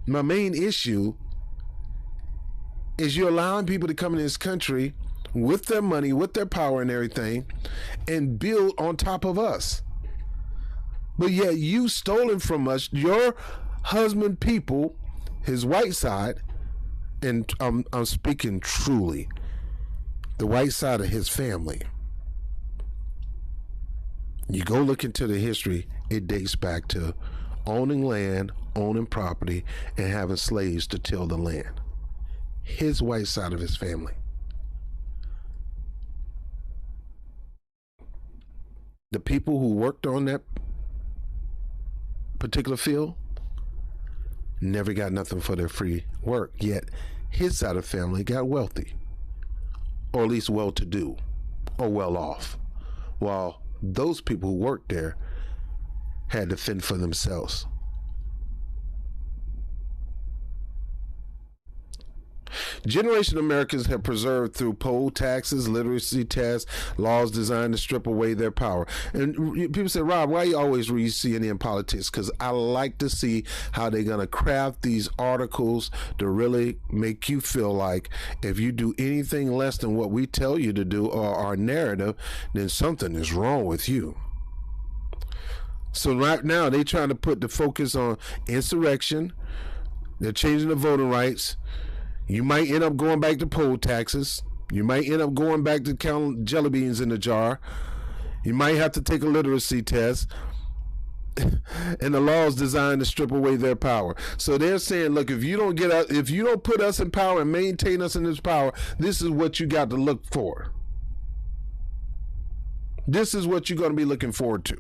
My main issue is you're allowing people to come in this country with their money, with their power and everything, and build on top of us. But yet you stolen from us, your husband people, his white side, and I'm speaking truly, the white side of his family. You go look into the history, it dates back to owning land, owning property, and having slaves to till the land. His white side of his family. The people who worked on that particular field never got nothing for their free work, yet his side of the family got wealthy, or at least well-to-do, or well-off, while those people who worked there had to fend for themselves. Generation Americans have preserved through poll taxes, literacy tests, laws designed to strip away their power. And people say, Rob, why you always read CNN politics? Because I like to see how they're going to craft these articles to really make you feel like if you do anything less than what we tell you to do or our narrative, then something is wrong with you. So right now they're trying to put the focus on insurrection. They're changing the voting rights. You might end up going back to poll taxes. You might end up going back to counting jelly beans in the jar. You might have to take a literacy test. And the law is designed to strip away their power. So they're saying, look, if you don't put us in power and maintain us in this power, this is what you got to look for. This is what you're going to be looking forward to.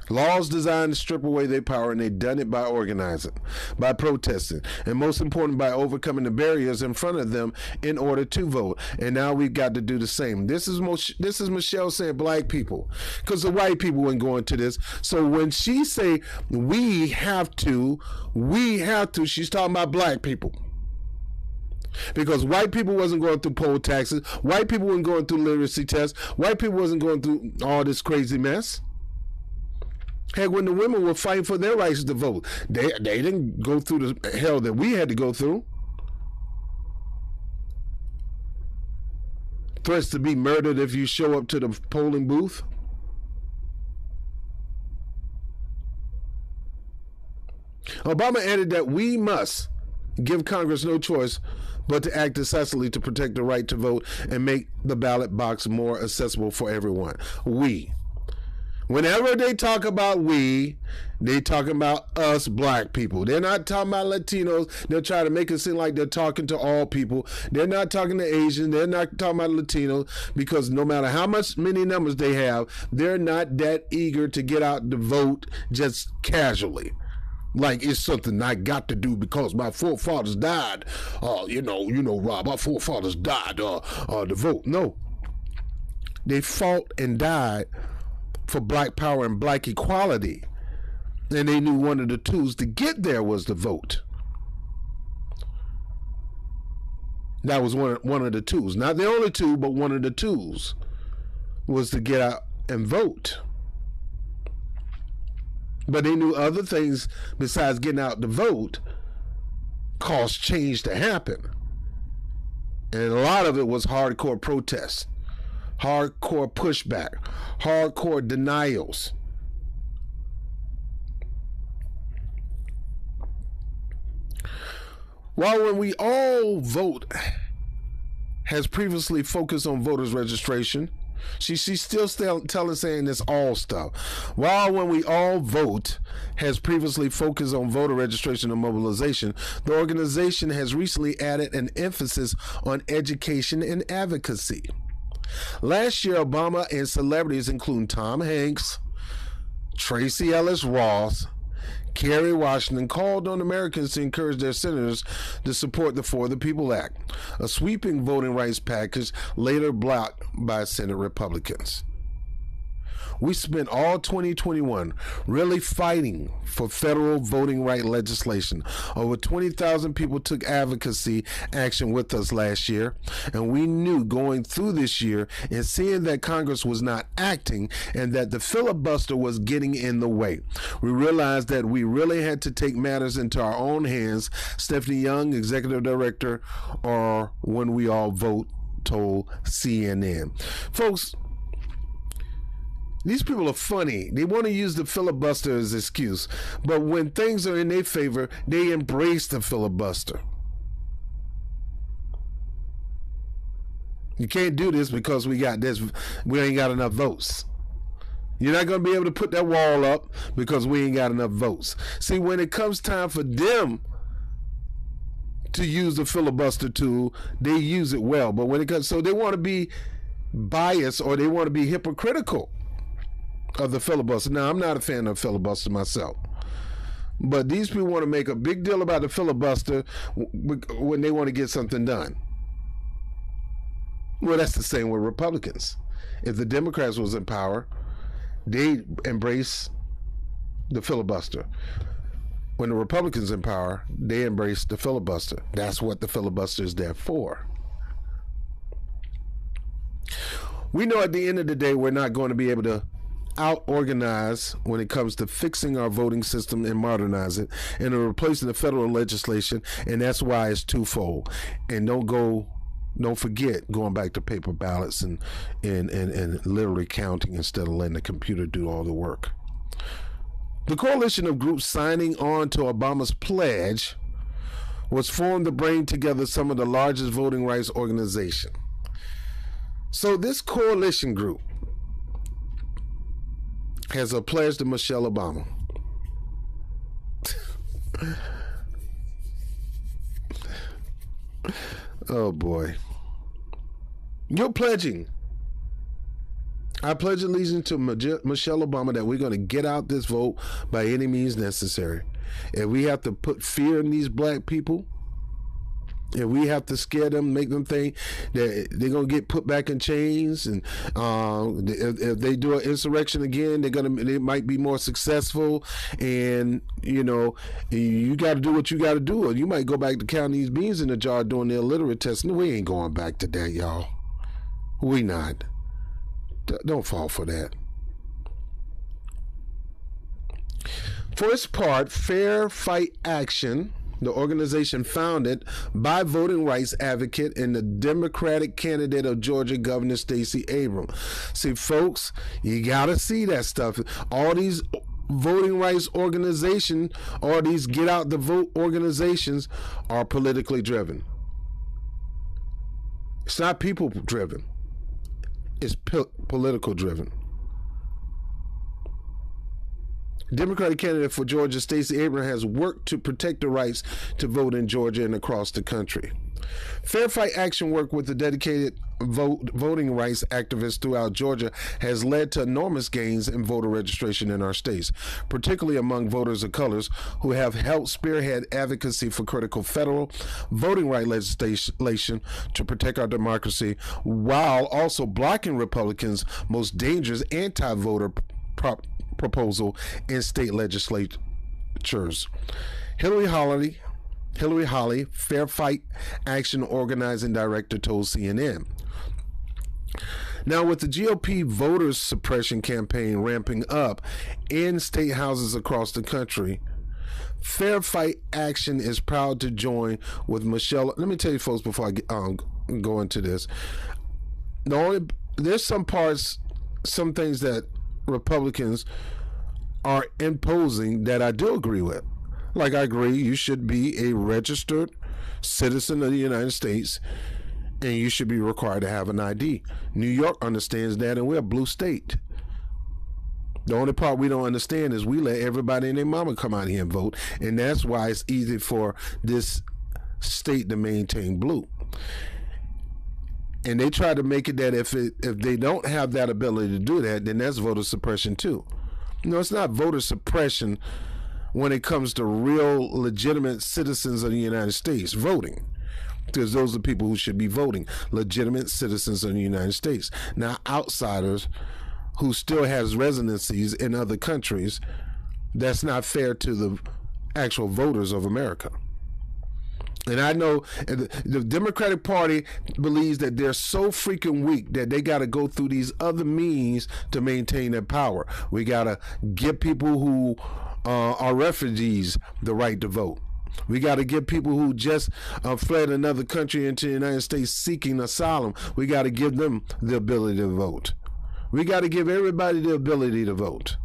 Laws designed to strip away their power, and they've done it by organizing, by protesting, and most important, by overcoming the barriers in front of them in order to vote. And now we've got to do the same. This is Michelle saying black people, because the white people weren't going to this. So when she say we have to, she's talking about black people. Because white people wasn't going through poll taxes, white people weren't going through literacy tests, white people wasn't going through all this crazy mess. Heck, when the women were fighting for their rights to vote, they didn't go through the hell that we had to go through. Threats to be murdered if you show up to the polling booth. Obama added that we must give Congress no choice but to act decisively to protect the right to vote and make the ballot box more accessible for everyone. Whenever they talk about we, they talking about us black people. They're not talking about Latinos. They're trying to make it seem like they're talking to all people. They're not talking to Asians. They're not talking about Latinos, because no matter how many numbers they have, they're not that eager to get out to vote just casually. Like it's something I got to do because my forefathers died. Rob, our forefathers died to vote. No. They fought and died for black power and black equality. And they knew one of the tools to get there was the vote. That was one of the tools. Not the only tool, but one of the tools was to get out and vote. But they knew other things besides getting out to vote caused change to happen. And a lot of it was hardcore protests, hardcore pushback, hardcore denials. While when we all vote has previously focused on voters registration, she's still saying this all stuff. While when we all vote has previously focused on voter registration and mobilization, the organization has recently added an emphasis on education and advocacy. Last year, Obama and celebrities including Tom Hanks, Tracy Ellis Ross, Kerry Washington called on Americans to encourage their senators to support the For the People Act, a sweeping voting rights package later blocked by Senate Republicans. We spent all 2021 really fighting for federal voting right legislation. Over 20,000 people took advocacy action with us last year, and we knew going through this year and seeing that Congress was not acting and that the filibuster was getting in the way, we realized that we really had to take matters into our own hands. Stephanie Young, executive director, or When We All Vote, told CNN. Folks, these people are funny. They want to use the filibuster as an excuse, but when things are in their favor, they embrace the filibuster. You can't do this because we ain't got enough votes. You're not going to be able to put that wall up because we ain't got enough votes. See, when it comes time for them to use the filibuster tool, they use it well. But when it comes, so they want to be biased or they want to be hypocritical of the filibuster. Now, I'm not a fan of filibuster myself, but these people want to make a big deal about the filibuster when they want to get something done. Well, that's the same with Republicans. If the Democrats was in power, they embrace the filibuster. When the Republicans in power, they embrace the filibuster. That's what the filibuster is there for. We know at the end of the day, we're not going to be able to out-organize when it comes to fixing our voting system and modernize it and replacing the federal legislation, and that's why it's twofold. And don't forget going back to paper ballots and literally counting instead of letting the computer do all the work. The coalition of groups signing on to Obama's pledge was formed to bring together some of the largest voting rights organizations. So this coalition group has a pledge to Michelle Obama. Oh boy. You're pledging. I pledge allegiance to Michelle Obama that we're going to get out this vote by any means necessary. If we have to put fear in these black people, if we have to scare them, make them think that they're going to get put back in chains, and if they do an insurrection again, they might be more successful, and you got to do what you got to do, or you might go back to counting these beans in the jar doing the illiterate test. No, we ain't going back to that, y'all. We not. Don't fall for that. For its part, Fair Fight Action, the organization founded by voting rights advocate and the Democratic candidate of Georgia, Governor Stacey Abrams. See, folks, you got to see that stuff. All these voting rights organizations, or these get out the vote organizations, are politically driven. It's not people driven. It's political driven. Democratic candidate for Georgia, Stacey Abrams, has worked to protect the rights to vote in Georgia and across the country. Fair Fight Action work with the dedicated voting rights activists throughout Georgia has led to enormous gains in voter registration in our states, particularly among voters of colors who have helped spearhead advocacy for critical federal voting right legislation to protect our democracy, while also blocking Republicans' most dangerous anti-voter proposal in state legislatures. Hillary Holly, Fair Fight Action organizing director, told CNN. Now, with the GOP voter suppression campaign ramping up in state houses across the country, Fair Fight Action is proud to join with Michelle. Let me tell you, folks, before I go into this. There's some things that Republicans are imposing that I do agree with. Like, I agree you should be a registered citizen of the United States and you should be required to have an ID. New York understands that, and we're a blue state. The only part we don't understand is we let everybody and their mama come out here and vote, and that's why it's easy for this state to maintain blue. And they try to make it that if they don't have that ability to do that, then that's voter suppression too. No, it's not voter suppression when it comes to real legitimate citizens of the United States voting, because those are people who should be voting, legitimate citizens of the United States. Now, outsiders who still has residencies in other countries, that's not fair to the actual voters of America. And I know the Democratic Party believes that they're so freaking weak that they got to go through these other means to maintain their power. We got to give people who are refugees the right to vote. We got to give people who just fled another country into the United States seeking asylum, we got to give them the ability to vote. We got to give everybody the ability to vote.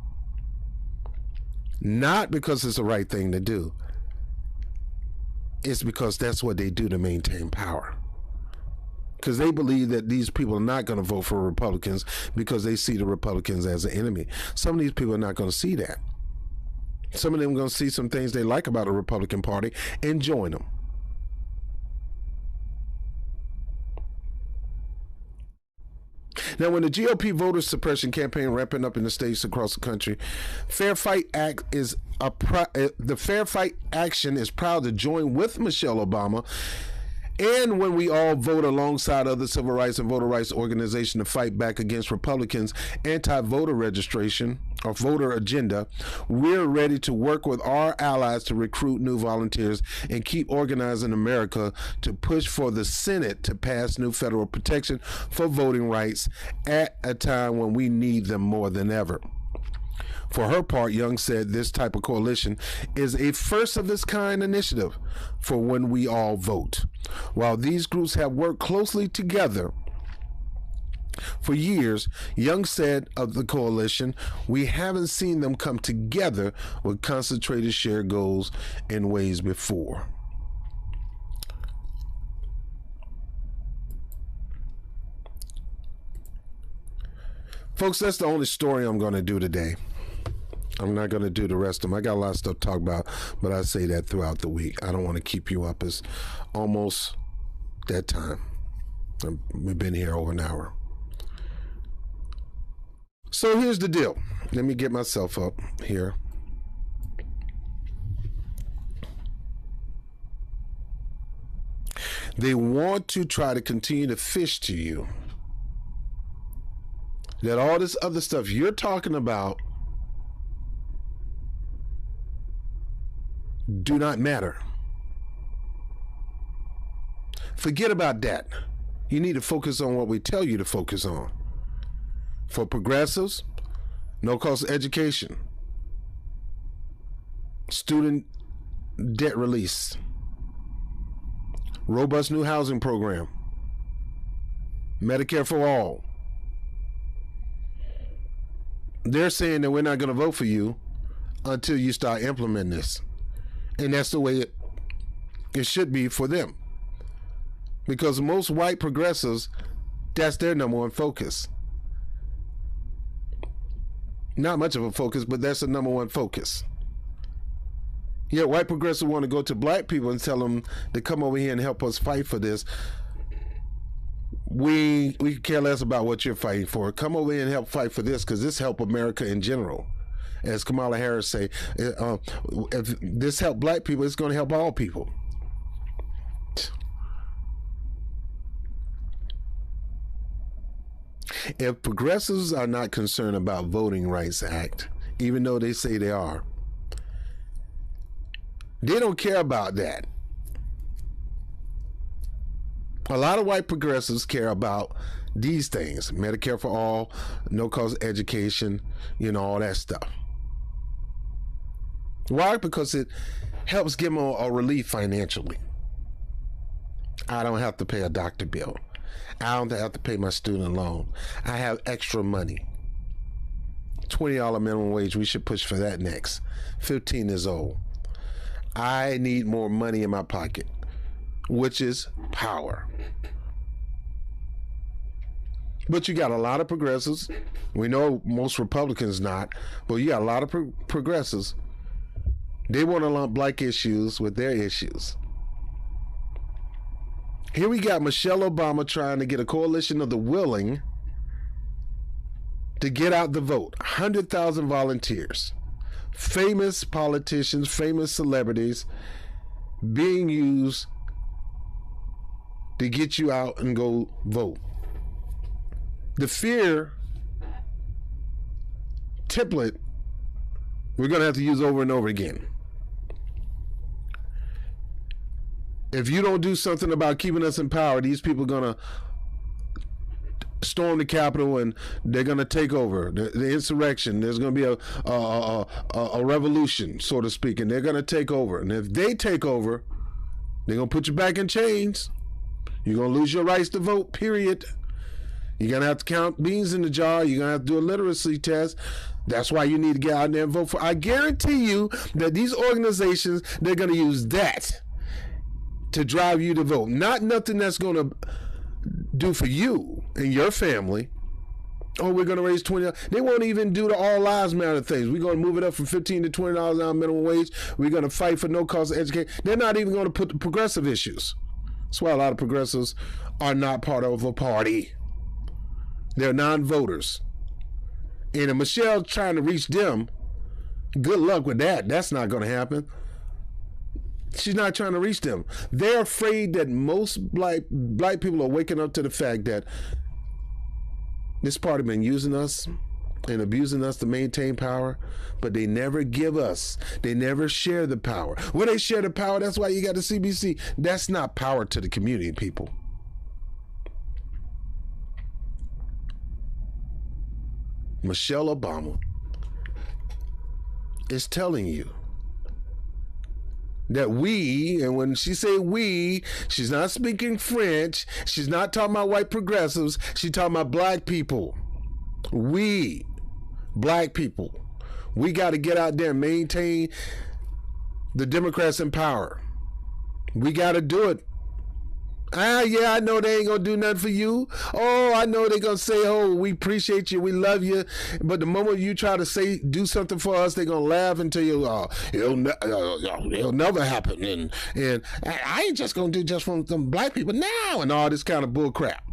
Not because it's the right thing to do. It's because that's what they do to maintain power. Because they believe that these people are not going to vote for Republicans because they see the Republicans as an enemy. Some of these people are not going to see that. Some of them are going to see some things they like about the Republican Party and join them. Now, when the GOP voter suppression campaign ramping up in the states across the country, Fair Fight the Fair Fight Action is proud to join with Michelle Obama, and when we all vote alongside other civil rights and voter rights organizations to fight back against Republicans' anti-voter registration or voter agenda, we're ready to work with our allies to recruit new volunteers and keep organizing America to push for the Senate to pass new federal protection for voting rights at a time when we need them more than ever. For her part, Young said this type of coalition is a first of its kind initiative for when we all vote. While these groups have worked closely together for years, Young said of the coalition, we haven't seen them come together with concentrated shared goals in ways before. Folks, that's the only story I'm going to do today. I'm not going to do the rest of them. I got a lot of stuff to talk about, but I say that throughout the week. I don't want to keep you up. It's almost that time. We've been here over an hour. So here's the deal. Let me get myself up here. They want to try to continue to fish to you that all this other stuff you're talking about do not matter. Forget about that. You need to focus on what we tell you to focus on. For progressives, no-cost education, student debt release, robust new housing program, Medicare for all. They're saying that we're not going to vote for you until you start implementing this. And that's the way it should be for them. Because most white progressives, that's their number one focus. Not much of a focus, but that's the number one focus. Yeah, white progressives want to go to black people and tell them to come over here and help us fight for this. We care less about what you're fighting for. Come over here and help fight for this, because this help America in general. As Kamala Harris say, if this help black people, it's going to help all people. If progressives are not concerned about Voting Rights Act, even though they say they are, they don't care about that. A lot of white progressives care about these things: Medicare for all, no-cost education, all that stuff. Why? Because it helps give them a relief financially. I don't have to pay a doctor bill. I don't have to pay my student loan. I have extra money. $20 minimum wage, we should push for that next. 15 is old. I need more money in my pocket, which is power. But you got a lot of progressives. We know most Republicans not, but you got a lot of progressives. They want to lump black issues with their issues. Here we got Michelle Obama trying to get a coalition of the willing to get out the vote. 100,000 volunteers. Famous politicians, famous celebrities being used to get you out and go vote. The fear template we're going to have to use over and over again. If you don't do something about keeping us in power, these people are going to storm the Capitol and they're going to take over. The insurrection, there's going to be a revolution, so to speak, and they're going to take over. And if they take over, they're going to put you back in chains. You're going to lose your rights to vote, period. You're going to have to count beans in the jar. You're going to have to do a literacy test. That's why you need to get out there and vote for. I guarantee you that these organizations, they're going to use that to drive you to vote. Not nothing that's going to do for you and your family. Oh, we're going to raise $20. They won't even do the all lives matter things. We're going to move it up from $15 to $20 an hour minimum wage. We're going to fight for no cost of education. They're not even going to put the progressive issues. That's why a lot of progressives are not part of a party. They're non-voters. And if Michelle's trying to reach them, good luck with that. That's not going to happen. She's not trying to reach them. They're afraid that most black people are waking up to the fact that this party been using us and abusing us to maintain power, but they never give us. They never share the power. Well, they share the power. That's why you got the CBC. That's not power to the community, people. Michelle Obama is telling you that we, and when she say we, she's not speaking French. She's not talking about white progressives. She's talking about black people. We, black people, we got to get out there and maintain the Democrats in power. We got to do it. Yeah, I know they ain't gonna do nothing for you. Oh, I know they gonna say, oh, we appreciate you, we love you. But the moment you try to do something for us, they gonna laugh and tell you, it'll never happen. And I ain't just gonna do just from some black people now, and all this kind of bull crap.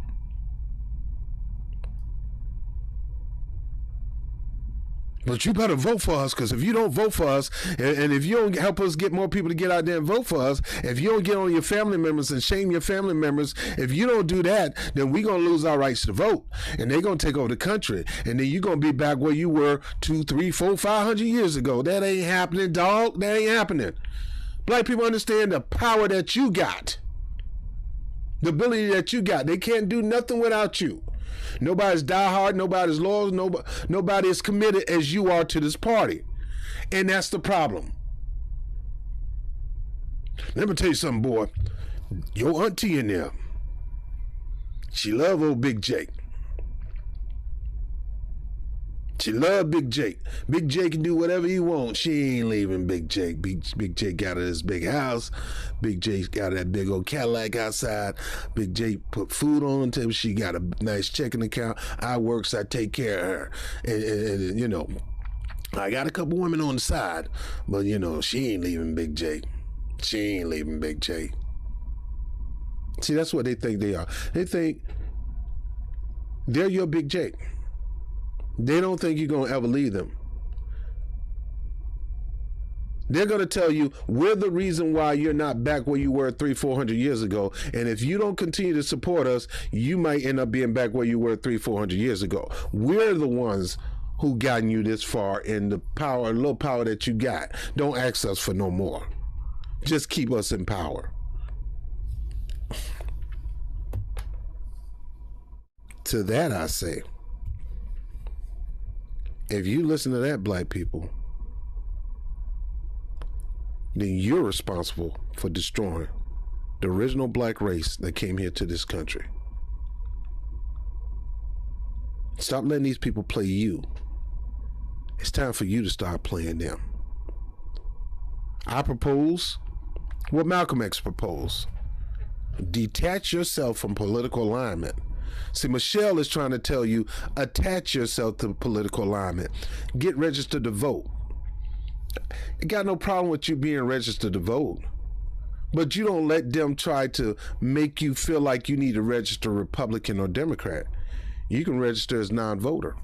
But you better vote for us, because if you don't vote for us, and if you don't help us get more people to get out there and vote for us, if you don't get on your family members and shame your family members, if you don't do that, then we're going to lose our rights to vote. And they're going to take over the country. And then you're going to be back where you were 200, 300, 400, 500 years ago. That ain't happening, dog. That ain't happening. Black people understand the power that you got. The ability that you got. They can't do nothing without you. Nobody's diehard, nobody's loyal, nobody is committed as you are to this party. And that's the problem. Let me tell you something, boy. Your auntie in there, she love old Big Jake. She love Big Jake. Big Jake can do whatever he wants. She ain't leaving Big Jake. Big Jake got her this big house. Big Jake got that big old Cadillac outside. Big Jake put food on the table. She got a nice checking account. I works, I take care of her. And I got a couple women on the side, but she ain't leaving Big J. She ain't leaving Big J. See, that's what they think they are. They think they're your Big J. They don't think you're going to ever leave them. They're going to tell you, we're the reason why you're not back where you were 300-400 years ago. And if you don't continue to support us, you might end up being back where you were 300-400 years ago. We're the ones who gotten you this far, and the power, little power that you got, don't ask us for no more. Just keep us in power. To that I say, if you listen to that, black people, then you're responsible for destroying the original black race that came here to this country. Stop letting these people play you. It's time for you to start playing them. I propose what Malcolm X proposed. Detach yourself from political alignment. See, Michelle is trying to tell you, attach yourself to political alignment. Get registered to vote. I got no problem with you being registered to vote, but you don't let them try to make you feel like you need to register Republican or Democrat. You can register as non-voter.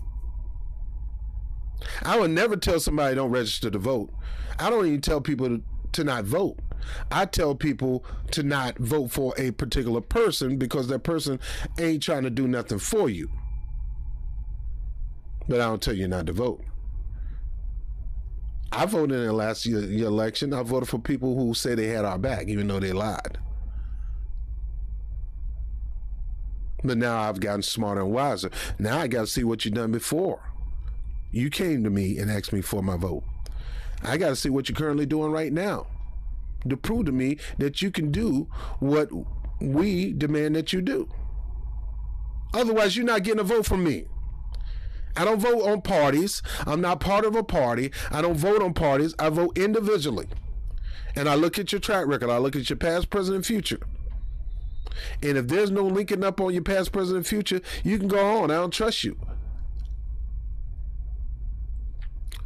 I would never tell somebody don't register to vote. I don't even tell people to not vote. I tell people to not vote for a particular person because that person ain't trying to do nothing for you. But I don't tell you not to vote. I voted in the last year election. I voted for people who say they had our back, even though they lied. But now I've gotten smarter and wiser. Now I got to see what you've done before. You came to me and asked me for my vote. I got to see what you're currently doing right now to prove to me that you can do what we demand that you do. Otherwise, you're not getting a vote from me. I don't vote on parties. I'm not part of a party. I don't vote on parties. I vote individually. And I look at your track record. I look at your past, present, and future. And if there's no linking up on your past, present, and future, you can go on. I don't trust you.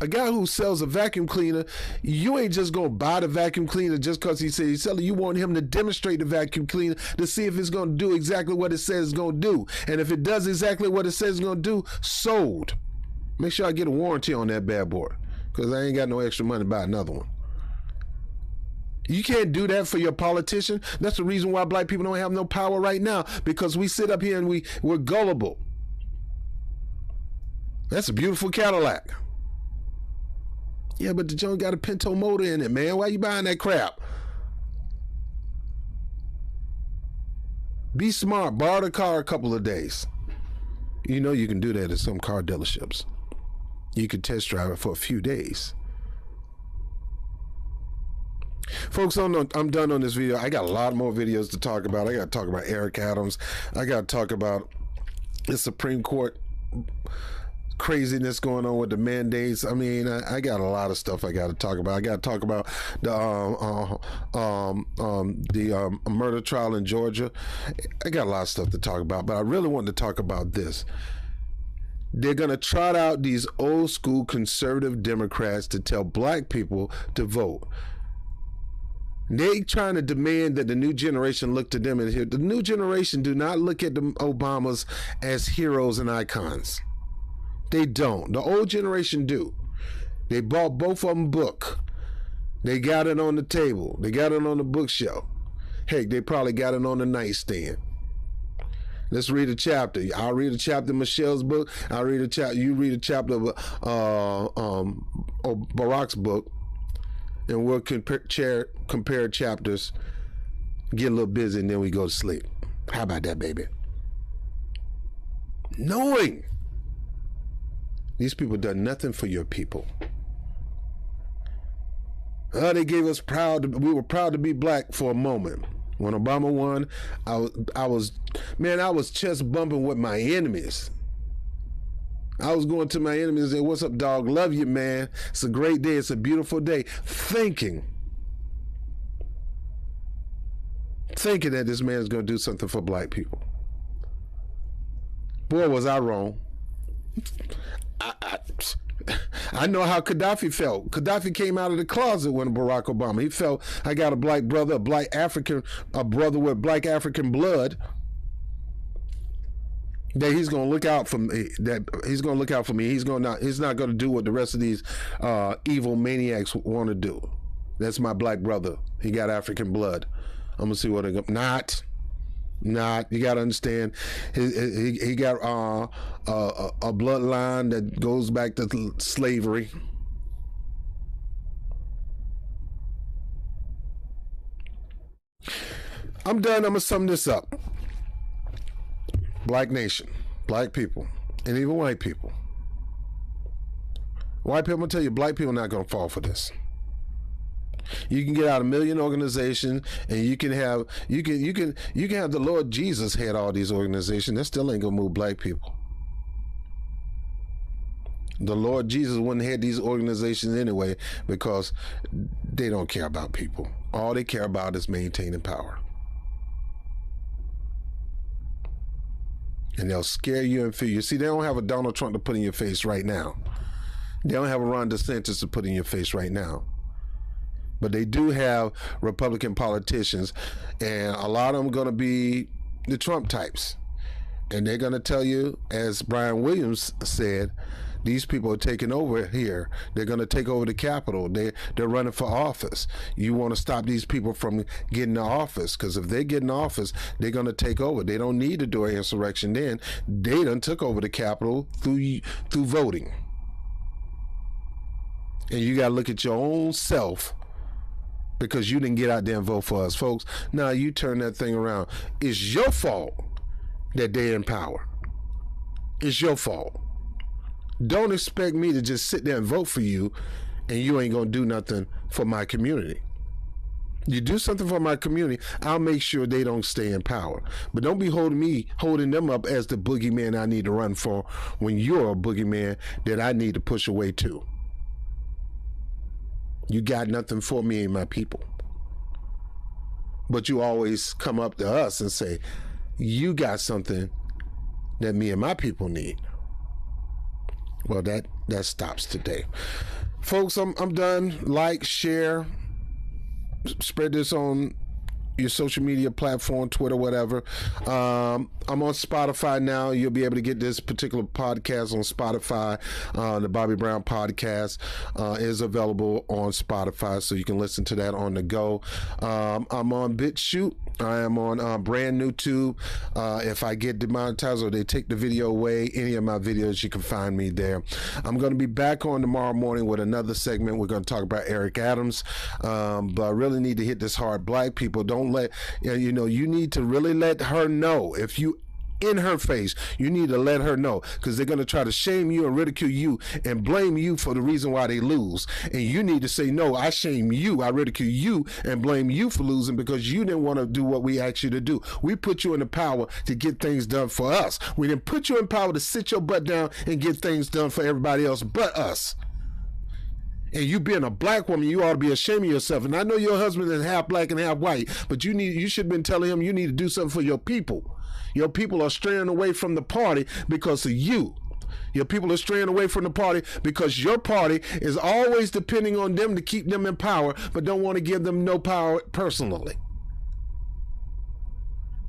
A guy who sells a vacuum cleaner, you ain't just going to buy the vacuum cleaner just because he said he's selling. You want him to demonstrate the vacuum cleaner to see if it's going to do exactly what it says it's going to do. And if it does exactly what it says it's going to do, sold. Make sure I get a warranty on that bad boy because I ain't got no extra money to buy another one. You can't do that for your politician. That's the reason why black people don't have no power right now, because we sit up here and we're gullible. That's a beautiful Cadillac. Yeah, but the joint got a Pinto motor in it, man. Why you buying that crap? Be smart. Borrow the car a couple of days. You know you can do that at some car dealerships. You can test drive it for a few days. Folks, I'm done on this video. I got a lot more videos to talk about. I got to talk about Eric Adams. I got to talk about the Supreme Court craziness going on with the mandates. I mean, I got a lot of stuff I got to talk about. I got to talk about the murder trial in Georgia. I got a lot of stuff to talk about, but I really want to talk about this. They're going to trot out these old school conservative Democrats to tell black people to vote. They trying to demand that the new generation look to them and hear. The new generation do not look at the Obamas as heroes and icons. They don't. The old generation do. They bought both of them a book. They got it on the table. They got it on the bookshelf. Heck, they probably got it on the nightstand. Let's read a chapter. I'll read a chapter of Michelle's book. I'll read a chapter. You read a chapter of Barack's book, and we'll compare chapters. Get a little busy, and then we go to sleep. How about that, baby? Knowing these people done nothing for your people. They gave us we were proud to be black for a moment. When Obama won, I was chest bumping with my enemies. I was going to my enemies and saying, "What's up, dog? Love you, man. It's a great day. It's a beautiful day." Thinking that this man is going to do something for black people. I know how Gaddafi felt. Gaddafi came out of the closet when Barack Obama. He felt, I got a black brother, a brother with black African blood, that he's going to look out for me. He's not going to do what the rest of these evil maniacs want to do. That's my black brother. He got African blood. I'm going to see what they go. Not. You got to understand. He got a bloodline that goes back to slavery. I'm done. I'm going to sum this up. Black nation, black people, and even white people. White people, I'm going to tell you, black people are not going to fall for this. You can get out 1 million organizations, and you can have the Lord Jesus head all these organizations. That still ain't gonna move black people. The Lord Jesus wouldn't head these organizations anyway, because they don't care about people. All they care about is maintaining power. And they'll scare you and fear you. See, they don't have a Donald Trump to put in your face right now. They don't have a Ron DeSantis to put in your face right now. But they do have Republican politicians, and a lot of them are going to be the Trump types. And they're going to tell you, as Brian Williams said, these people are taking over here. They're going to take over the Capitol. They're running for office. You want to stop these people from getting to office, because if they get in office, they're going to take over. They don't need to do an insurrection then. They done took over the Capitol through voting. And you got to look at your own self, because you didn't get out there and vote for us, folks. Now you turn that thing around. It's your fault that they're in power. It's your fault. Don't expect me to just sit there and vote for you, and you ain't gonna do nothing for my community. You do something for my community, I'll make sure they don't stay in power. But don't be holding them up as the boogeyman I need to run for, when you're a boogeyman that I need to push away too. You got nothing for me and my people. But you always come up to us and say, you got something that me and my people need. Well, that stops today. Folks, I'm done. Like, share, spread this on your social media platform, Twitter, whatever. I'm on Spotify now. You'll be able to get this particular podcast on Spotify. The Bobby Brown podcast is available on Spotify, so you can listen to that on the go. I'm on BitChute. I am on brand new tube. If I get demonetized or they take the video away, any of my videos, you can find me there. I'm going to be back on tomorrow morning with another segment. We're going to talk about Eric Adams, but I really need to hit this hard. Black people, don't let, you need to really let her know. If you in her face, you need to let her know, because they're going to try to shame you and ridicule you and blame you for the reason why they lose. And you need to say, no, I shame you, I ridicule you and blame you for losing, because you didn't want to do what we asked you to do. We put you in the power to get things done for us. We didn't put you in power to sit your butt down and get things done for everybody else but us. And you being a black woman, you ought to be ashamed of yourself. And I know your husband is half black and half white, but you should have been telling him you need to do something for your people. Your people are straying away from the party because of you. Your people are straying away from the party because your party is always depending on them to keep them in power, but don't want to give them no power personally.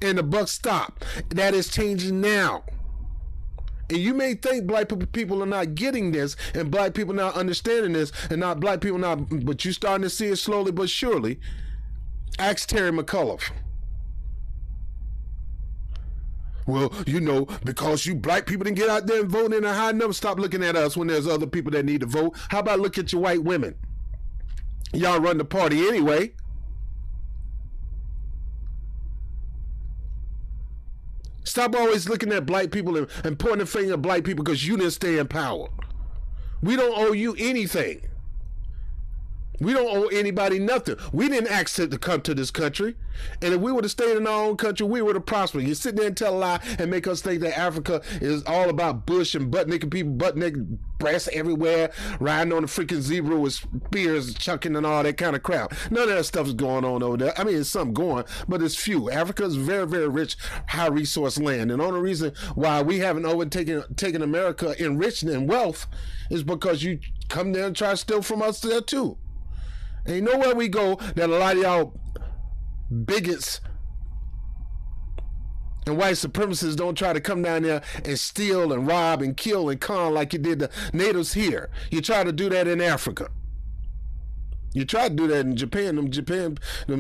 And the buck stopped. That is changing now. And you may think black people are not getting this, and black people not understanding this, and not black people not, but you're starting to see it slowly but surely. Ask Terry McAuliffe. Well, because you black people didn't get out there and vote in a high number, stop looking at us when there's other people that need to vote. How about look at your white women? Y'all run the party anyway. Stop always looking at black people and pointing the finger at black people because you didn't stay in power. We don't owe you anything. We don't owe anybody nothing. We didn't ask to come to this country. And if we would have stayed in our own country, we would have prospered. You sit there and tell a lie and make us think that Africa is all about bush and butt-naked people, butt-naked breasts everywhere, riding on a freaking zebra with spears chucking and all that kind of crap. None of that stuff is going on over there. I mean, it's some going, but it's few. Africa is very, very rich, high-resource land. And the only reason why we haven't taken America in richness and wealth is because you come there and try to steal from us there, too. Ain't nowhere we go that a lot of y'all bigots and white supremacists don't try to come down there and steal and rob and kill and con like you did the natives here. You try to do that in Africa. You try to do that in Japan. Them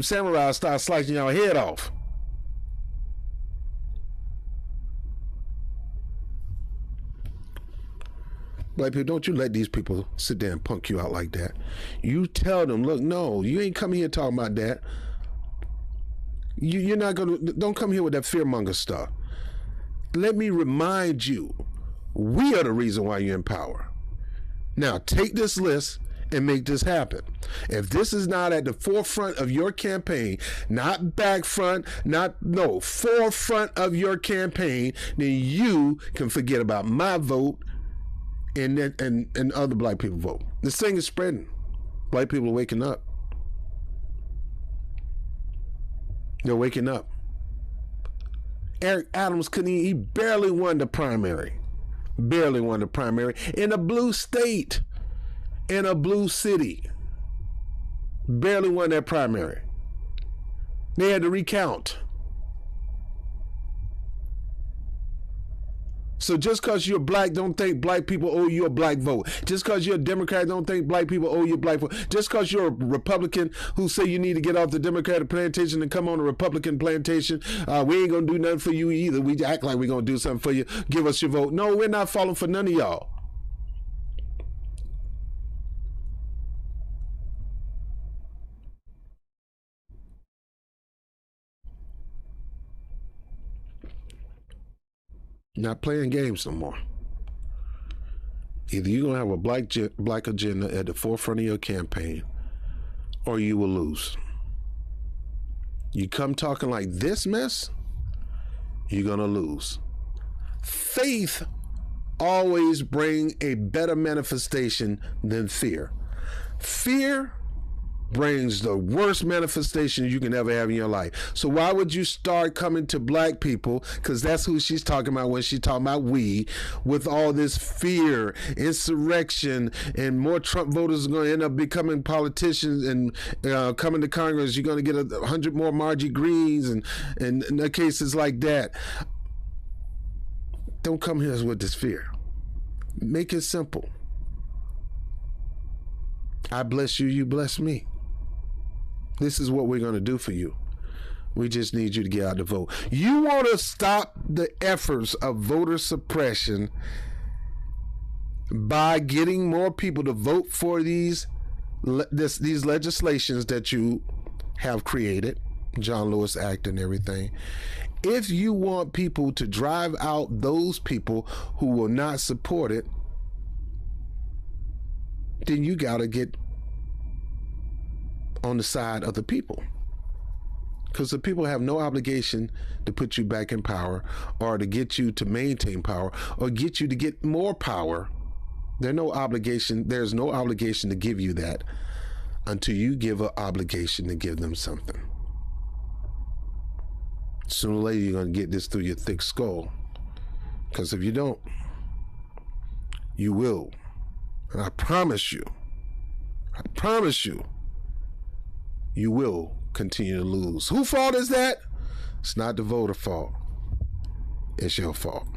samurais start slicing y'all head off. Black people, don't you let these people sit there and punk you out like that. You tell them, look, no, you ain't coming here talking about that. You're not going to, don't come here with that fearmonger stuff. Let me remind you, we are the reason why you're in power. Now, take this list and make this happen. If this is not at the forefront of your campaign, not back front, forefront of your campaign, then you can forget about my vote and other black people vote. This thing is spreading. Black people are waking up. They're waking up. Eric Adams he barely won the primary. Barely won the primary in a blue state, in a blue city. Barely won that primary. They had to recount. So just because you're black, don't think black people owe you a black vote. Just because you're a Democrat, don't think black people owe you a black vote. Just because you're a Republican who say you need to get off the Democratic plantation and come on a Republican plantation, we ain't going to do nothing for you either. We act like we're going to do something for you. Give us your vote. No, we're not falling for none of y'all. Not playing games no more. Either you're going to have a black agenda at the forefront of your campaign, or you will lose. You come talking like this mess, you're going to lose. Faith always brings a better manifestation than fear. Fear brings the worst manifestation you can ever have in your life. So why would you start coming to black people, because that's who she's talking about when she's talking about we, with all this fear, insurrection, and more Trump voters are going to end up becoming politicians and coming to Congress. You're going to get 100 more Margie Greens and cases like that. Don't come here with this fear. Make it simple. I bless you, you bless me. This is what we're going to do for you. We just need you to get out the vote. You want to stop the efforts of voter suppression by getting more people to vote for these legislations that you have created, John Lewis Act and everything. If you want people to drive out those people who will not support it, then you got to get on the side of the people, because the people have no obligation to put you back in power or to get you to maintain power or get you to get more power. There's no obligation to give you that until you give an obligation to give them something. Sooner or later, you're going to get this through your thick skull, because if you don't, you will. And I promise you, you will continue to lose. Whose fault is that? It's not the voter fault. It's your fault.